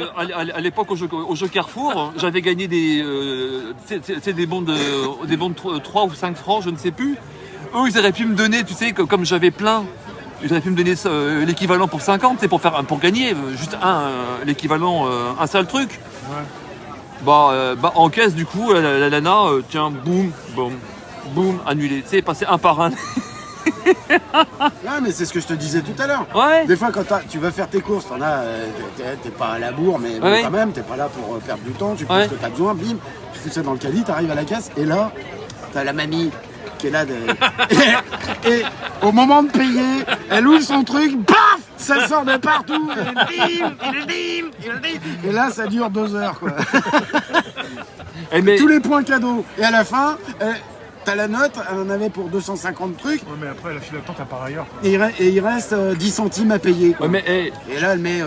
au jeu Carrefour, j'avais gagné des bons de 3 ou 5 francs, je ne sais plus. Eux, ils auraient pu me donner, tu sais, comme j'avais plein, ils auraient pu me donner l'équivalent pour 50, c'est pour gagner juste l'équivalent, un seul truc. Ouais. En caisse, du coup, la nana, tiens, boum, boum, annulé. Tu sais, passé un par un. Ouais, mais c'est ce que je te disais tout à l'heure. Ouais. Des fois, quand tu vas faire tes courses, t'es pas à la bourre, mais Ouais. quand même, t'es pas là pour perdre du temps, tu prends Ouais. ce que t'as besoin, bim, tu fous ça dans le caddie, t'arrives à la caisse, et là, t'as la mamie qui est là. Et au moment de payer, elle ouvre son truc, paf, ça sort de partout, et là, ça dure 2 heures, quoi. Mais, Tous les points cadeaux. Et à la fin, t'as la note, elle en avait pour 250 trucs, Ouais, mais après, la file d'attente, t'as par ailleurs. et il reste 10 centimes à payer, quoi. ouais, mais, Et là, elle met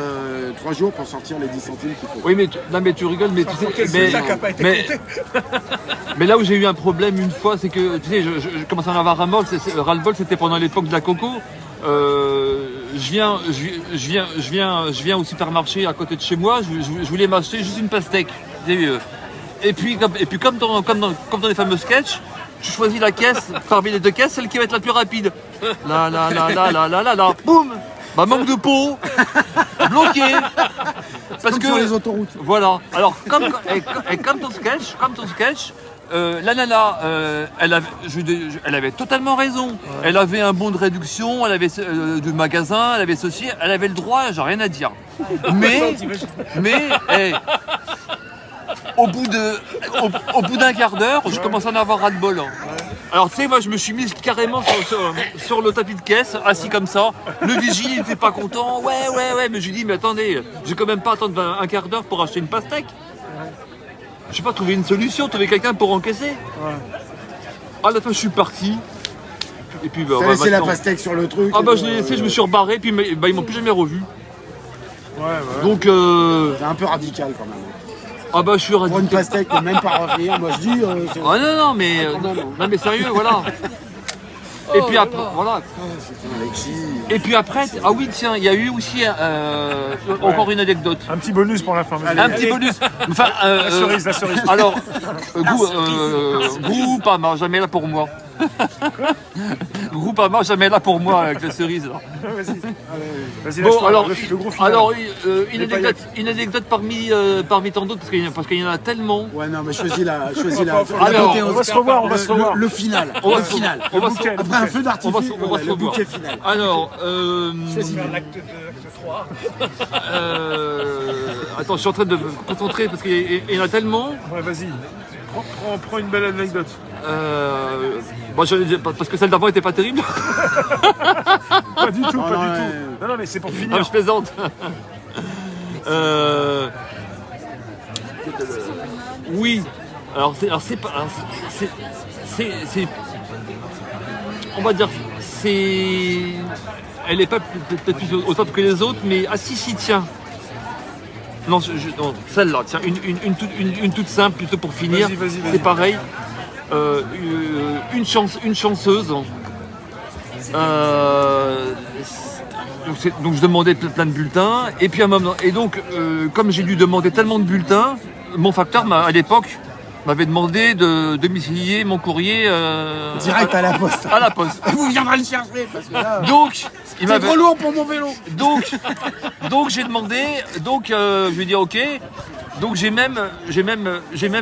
3 jours pour sortir les 10 centimes qu'il faut. oui, mais tu rigoles, mais tu sais, mais là où j'ai eu un problème une fois, c'est que, tu sais, je commençais à en avoir ras-le-bol, c'était pendant l'époque de la coco. Je viens au supermarché à côté de chez moi, je voulais m'acheter juste une pastèque. Et puis comme dans les fameux sketchs, tu choisis la caisse parmi les deux caisses, celle qui va être la plus rapide. Là, boum, manque de peau, bloqué. Parce Comme sur les autoroutes. Voilà. Alors comme ton sketch, la nana, elle avait totalement raison. Elle avait un bon de réduction, elle avait du magasin, elle avait ceci, elle avait le droit, j'ai rien à dire. Mais, au bout d'un quart d'heure, je commençais à en avoir ras-le-bol. Alors tu sais, moi je me suis mis carrément sur le tapis de caisse, assis comme ça. Le vigile il était pas content, ouais, mais je lui dis mais attendez, j'ai quand même pas attendre un quart d'heure pour acheter une pastèque. Je sais pas, trouver une solution, trouver quelqu'un pour encaisser. À la fin je suis parti. Et puis T'as laissé la maintenant- pastèque sur le truc. je l'ai laissé, je me suis rebarré, puis ils m'ont plus jamais revu. Ouais. Donc C'est un peu radical quand même. je suis Pour une radical. pastèque, ne même pas revenir, moi je dis. Ah non mais sérieux, voilà. Et puis après, voilà. C'était Alexis. Et puis après, ah oui, tiens, il y a eu aussi encore une anecdote. Un petit bonus pour la fin. vas-y. Un petit bonus. Enfin, La cerise. alors, Groupama, jamais là pour moi. Groupama, jamais là pour moi avec la cerise. Là. Vas-y, Bon, lâche-toi, alors, le gros final. alors une anecdote parmi tant d'autres, parce qu'il y en a tellement. Ouais, non, mais choisis la. Alors, beauté, on va se revoir, on va se revoir. Le final. On va Le se- final. on va se- bouquet. Après un feu d'artifice, on va se le revoir. bouquet final. Alors, Faire l'acte 2, acte 3. attends, je suis en train de me concentrer parce qu'il y en a tellement. Ouais, vas-y. Prends une belle anecdote. Bon, parce que celle d'avant était pas terrible. Pas du tout, Oh, pas non, du ouais. tout. Non, mais c'est pour Non, finir. je plaisante. Oui. Alors c'est pas. C'est. On va dire. C'est. Elle est pas peut-être plus autant que les autres, mais si tiens. Non, non, celle-là, tiens, une toute simple plutôt pour finir. Vas-y. C'est pareil. Une chanceuse. Donc je demandais plein de bulletins. Et puis à un moment, et donc comme j'ai dû demander tellement de bulletins, mon facteur à l'époque m'avait demandé de domicilier mon courrier Direct à la poste. à la poste. Vous viendrez le chercher parce que là. Donc il C'est m'avait trop lourd pour mon vélo. donc j'ai demandé, je lui ai dit ok. Donc j'ai même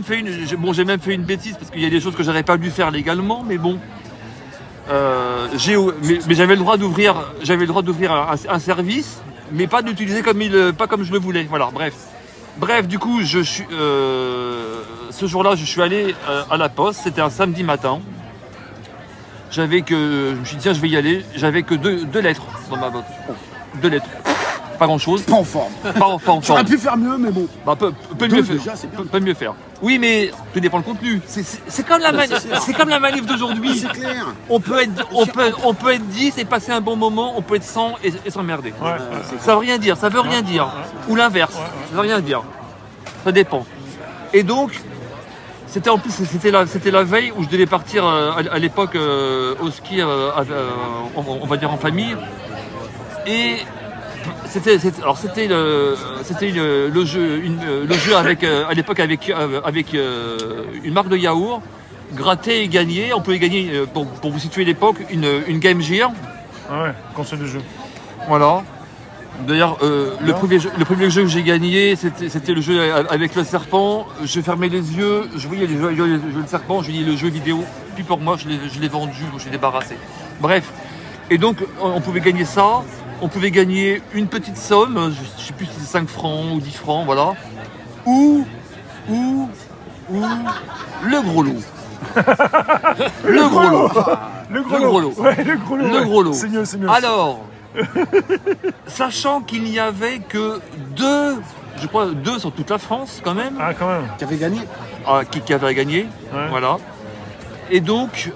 fait une bêtise parce qu'il y a des choses que j'aurais pas dû faire légalement, mais bon. Mais j'avais le droit d'ouvrir un service, mais pas d'utiliser pas comme je le voulais. Voilà, bref, du coup, ce jour-là, je suis allé à la poste. C'était un samedi matin. Je me suis dit tiens, je vais y aller. J'avais que deux lettres dans ma botte. 2 lettres. Pas grand-chose. Pas en forme. Pas en J'aurais forme. pu faire mieux, mais bon. Bah, peut Deux, mieux faire. déjà, c'est bien. Peut mieux faire. Oui, mais tout dépend le contenu. C'est comme la manif d'aujourd'hui. C'est clair. On peut être 10 et passer un bon moment, on peut être 100 et s'emmerder. Ouais. Ça veut rien dire, ça veut rien dire. Ou l'inverse, ça veut rien dire. Ça dépend. Et donc, c'était la veille où je devais partir à l'époque au ski, on va dire en famille. Et c'était le jeu avec à l'époque avec une marque de yaourt, gratter et gagner. On pouvait gagner pour vous situer l'époque une Game Gear. Ah ouais, console de jeu. Voilà. D'ailleurs, le premier jeu que j'ai gagné, c'était le jeu avec le serpent. Je fermais les yeux, je voyais le serpent, je voyais le jeu vidéo. Puis pour moi, je l'ai vendu, je l'ai débarrassé. Bref. Et donc, on pouvait gagner ça. On pouvait gagner une petite somme, je ne sais plus si c'est 5 francs ou 10 francs, voilà. Ou le gros lot. Le gros lot. Le Le gros lot. Ouais, le gros lot. Le ouais. gros lot. C'est mieux. Alors, sachant qu'il n'y avait que 2 sur toute la France quand même, Ah, quand même. Qui avait gagné. qui avaient gagné, Ouais. voilà. Et donc,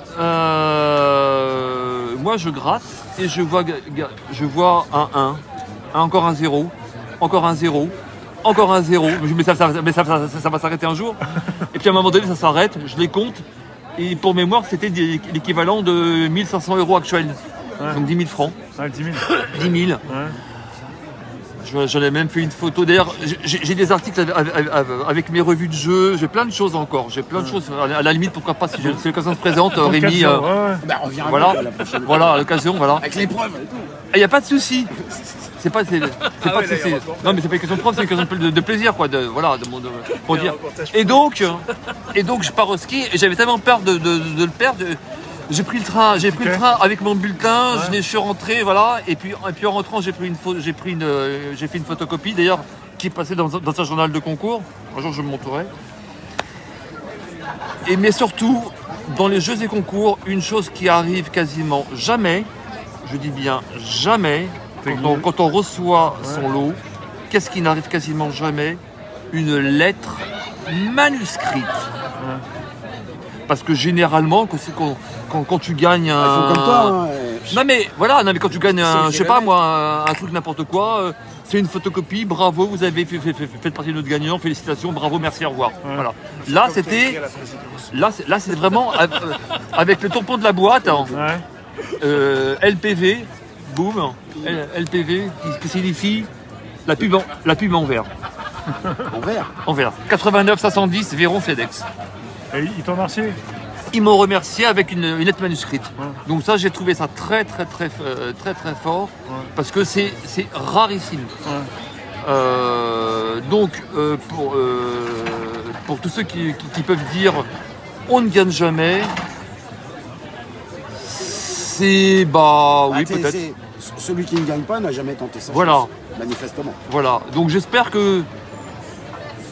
moi je gratte et je vois un 1, encore un 0, encore un 0, encore un 0. Mais ça va s'arrêter un jour. Et puis à un moment donné, ça s'arrête, je les compte. Et pour mémoire, c'était l'équivalent de 1500 € actuels. Ouais. Donc 10 000 francs. Ouais, 10 000. 10 000. Ouais. J'en ai même fait une photo. D'ailleurs, j'ai des articles avec mes revues de jeux. J'ai plein de choses encore. J'ai plein de choses. À la limite, pourquoi pas, si l'occasion se présente, Rémi. 4 jours, ouais. Ben, on reviendra Voilà, à la prochaine. voilà, à l'occasion, voilà. Avec l'épreuve et tout. Il n'y a pas de souci. C'est pas, c'est pas, ouais, c'est- d'ailleurs, non mais c'est pas une question de prof, c'est une question de plaisir quoi, pour dire. reportage. Et donc je pars au ski et j'avais tellement peur de le perdre. J'ai pris le train, avec mon bulletin, je suis rentré, voilà, et puis en rentrant j'ai fait une photocopie d'ailleurs qui est passée dans un journal de concours. Un jour je me montrerai. Mais surtout, dans les jeux et concours, une chose qui arrive quasiment jamais, je dis bien jamais, quand on reçoit son lot, qu'est-ce qui n'arrive quasiment jamais? Une lettre manuscrite. Parce que généralement, quand tu gagnes un... Ils font comme toi. Hein. Non mais voilà, quand tu gagnes je sais pas moi, un truc n'importe quoi, c'est une photocopie, bravo, vous avez fait partie de notre gagnant, félicitations, bravo, merci, au revoir. Voilà. Là c'était vraiment avec le tampon de la boîte, hein. Ouais. LPV, boum, LPV, qui signifie la pub en vert. En vert. En vert. 89 510 Véron FedEx. Et ils t'ont remercié. Ils m'ont remercié avec une lettre manuscrite. Ouais. Donc ça, j'ai trouvé ça très fort, parce que c'est rarissime. Ouais. Donc pour tous ceux qui peuvent dire on ne gagne jamais, c'est oui peut-être. Celui qui ne gagne pas n'a jamais tenté ça. Voilà. Manifestement. Voilà. Donc j'espère que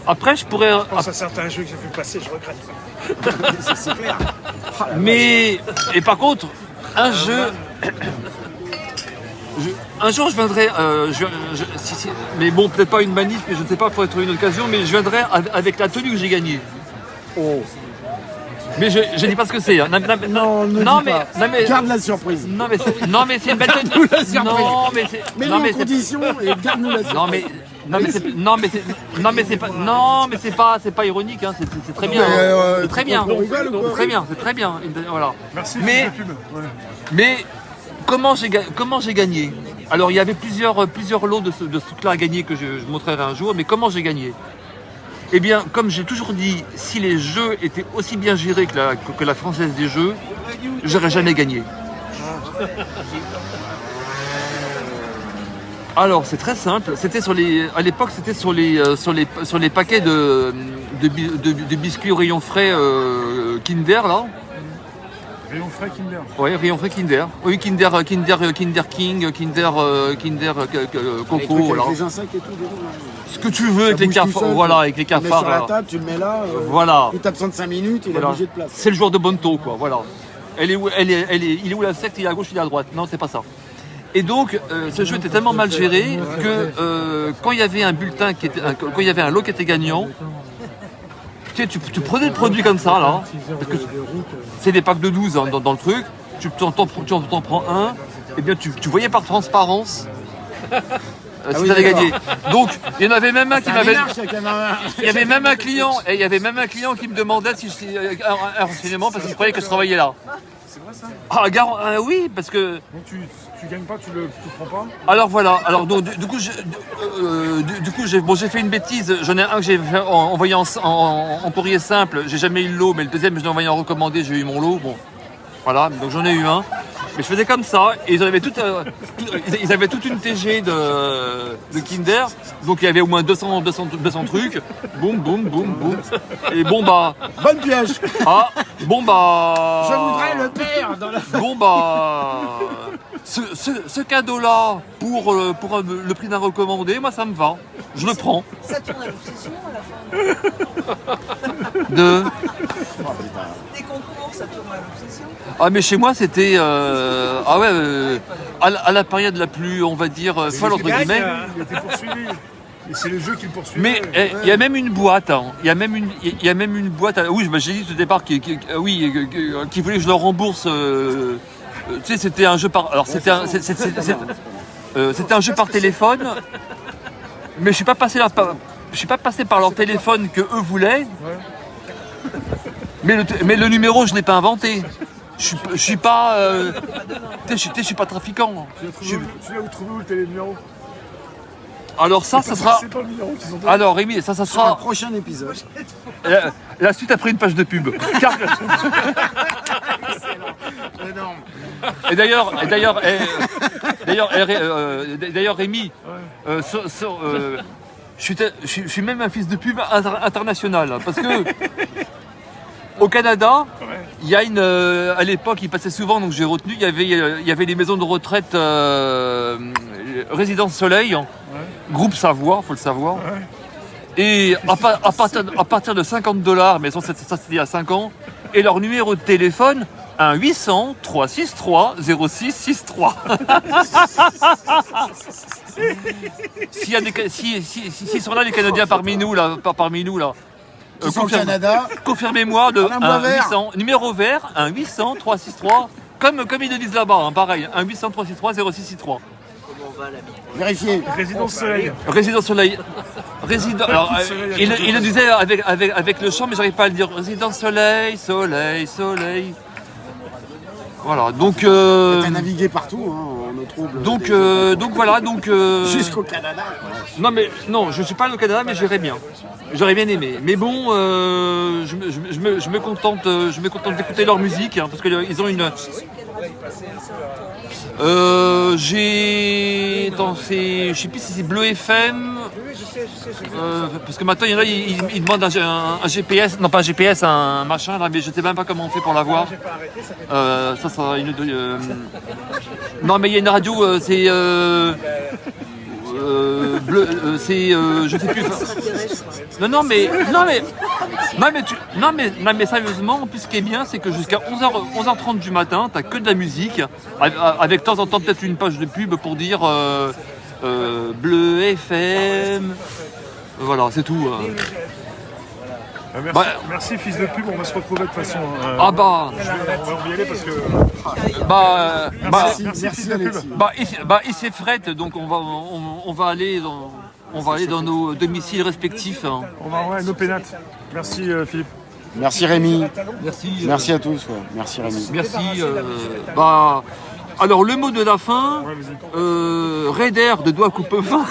après je pourrais. Je pense à certains jeux que j'ai vu passer, je regrette. C'est clair. Mais et par contre un jeu. Un jour je viendrai, mais bon peut-être pas une manif, mais je ne sais pas, pour trouver une occasion, mais je viendrai avec la tenue que j'ai gagnée. Oh. Mais je dis pas ce que c'est. Hein. Non, mais garde la surprise. non mais c'est une belle tenue. Non mais c'est Mets-le en condition et garde-nous la surprise. c'est pas ironique, hein. C'est très bien. C'est très bien. C'est très bien. Voilà. Merci Mais- pour la pub. Ouais. Mais comment j'ai gagné? Alors il y avait plusieurs lots de ce truc-là à gagner que je montrerai un jour, mais comment j'ai gagné? Eh bien, comme j'ai toujours dit, si les jeux étaient aussi bien gérés que la Française des Jeux, j'aurais jamais gagné. Alors c'est très simple. À l'époque, c'était sur les paquets de biscuits au rayon frais Kinder là. Rayon frais Kinder. Oui, rayon frais Kinder. Oui, Kinder King, Kinder Les Coco, trucs voilà. avec les insectes et tout. dedans, là. Ce que tu veux avec les bouge tout cafards, seul, voilà, avec les Tu le mets cafards. sur la là. table, tu le mets là. Voilà. Il t'absente 5 minutes, il a Voilà. bougé de place. C'est le joueur de Bonto, quoi, voilà. Il est où l'insecte? Il est à gauche, il est à droite. Non, c'est pas ça. Et donc, ce jeu était tellement mal géré que quand il y avait un bulletin quand il y avait un lot qui était gagnant, tu prenais le produit comme ça, là, parce que c'est des packs de 12 hein, dans le truc, tu t'en prends un, et bien tu voyais par transparence si oui, tu avais d'accord. gagné. Donc, il y en avait même un qui m'avait. Il y avait même un client qui me demandait si un renseignement parce qu'il croyait que je travaillais là. C'est vrai ça? Oui, parce que. Donc tu gagnes pas, tu prends pas? Alors voilà, donc du coup j'ai fait une bêtise. J'en ai un que j'ai envoyé en courrier simple, j'ai jamais eu le lot, mais le deuxième je l'ai envoyé en recommandé, j'ai eu mon lot. Bon, voilà, donc j'en ai eu un. Mais je faisais comme ça, et ils avaient toute une TG de Kinder, donc il y avait au moins 200 trucs. Boum, boum, boum, boum. Et bon bah. Bonne piège. Bon bah. Je voudrais le père dans la. Bon bah. Ce cadeau-là, pour le prix d'un recommandé, moi ça me va. Je le prends. Ça tourne à l'obsession à la fin. De. Des concours, ça tourne à l'obsession. Ah mais chez moi c'était à la période la plus, on va dire, folle entre guillemets. Il était poursuivi. Et c'est le jeu qui le poursuivait. Mais il y a même une boîte, hein. Il y a même une boîte. Oui, j'ai dit au départ qui voulait que je leur rembourse. Tu sais, c'était un jeu par. Alors c'était un jeu par téléphone, mais je suis pas passé par leur téléphone que eux voulaient. Mais le numéro, je l'ai pas inventé. Je suis pas. Je suis pas trafiquant. Tu l'as trouvé où le télénuméro? Alors ça sera. C'est pas le numéro qu'ils ont donné. Alors Rémi, ça Sur un sera. prochain épisode. La suite après une page de pub. Énorme. Et d'ailleurs, Rémi, je suis même un fils de pub international, hein, parce que au Canada, il y a à l'époque, il passait souvent, donc j'ai retenu, il y avait les maisons de retraite Résidence Soleil, groupe Savoie, faut le savoir. Et à partir de $50, mais ça c'était il y a 5 ans, et leur numéro de téléphone, 1-800-363-0663. S'ils sont là les Canadiens parmi nous là, Qui sont au Canada. confirmez-moi de Un bois vert. 800, numéro vert, 1-800-363, comme ils le disent là-bas, hein, pareil, 1-800-363-0663. Vérifiez. Résidence Soleil. Résidence Soleil. Alors, il le disait avec le chant, mais j'arrive pas à le dire. Résidence Soleil, Soleil, Soleil. Voilà, donc... T'as navigué partout, hein, en eau trouble. donc voilà, donc... Jusqu'au Canada. Non, je suis pas au Canada, mais j'irais bien. J'aurais bien aimé. Mais bon, je me contente d'écouter leur musique, hein, parce qu'ils ont une... je sais plus si c'est Bleu FM, parce que maintenant il y en a, ils demandent un GPS, non pas un GPS, un machin, là, mais je sais même pas comment on fait pour l'avoir. Non mais il y a une radio, c'est je sais plus. Non mais sérieusement, en plus ce qui est bien, c'est que jusqu'à 11h30 du matin, t'as que de la musique, avec de temps en temps peut-être une page de pub pour dire Bleu FM. Voilà, c'est tout. Merci, merci, fils de pub, on va se retrouver de toute façon. Ah bah. On va y aller parce que. Merci fils de pub. Il s'effrète, donc on va aller dans nos domiciles respectifs. Hein. On va envoyer nos pénates. Merci Philippe. Merci Rémi. Merci. Merci à tous. Ouais. Merci Rémi. Merci. Alors le mot de la fin, Raider de doigts coupe-fin.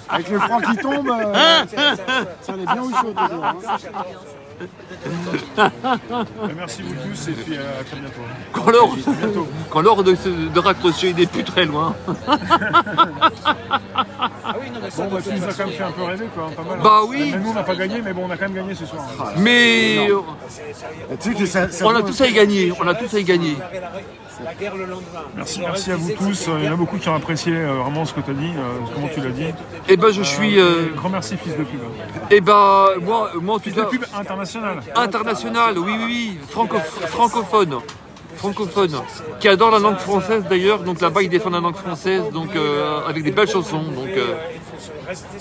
Avec le franc qui tombe, ça est bien au chaud toujours. Hein. Merci vous tous et puis à très bientôt. Quand l'heure de raccrocher, il n'est plus très loin. Bon, tu nous as quand même fait un peu rêver, quoi, pas mal. Bah oui. Même nous, on n'a pas gagné, mais bon, on a quand même gagné ce soir. Mais Tu sais que ça on a tous à y gagner. On a tous à y gagner. Merci à vous tous. Il y en a beaucoup qui ont apprécié vraiment ce que tu as dit, comment tu l'as dit. Et ben je suis. Grand merci, fils de pub. Et ben moi en tout Fils cas. de pub international. International, oui. Francophone. Qui adore la langue française d'ailleurs, donc là-bas il défend la langue française, donc avec des belles chansons. Donc,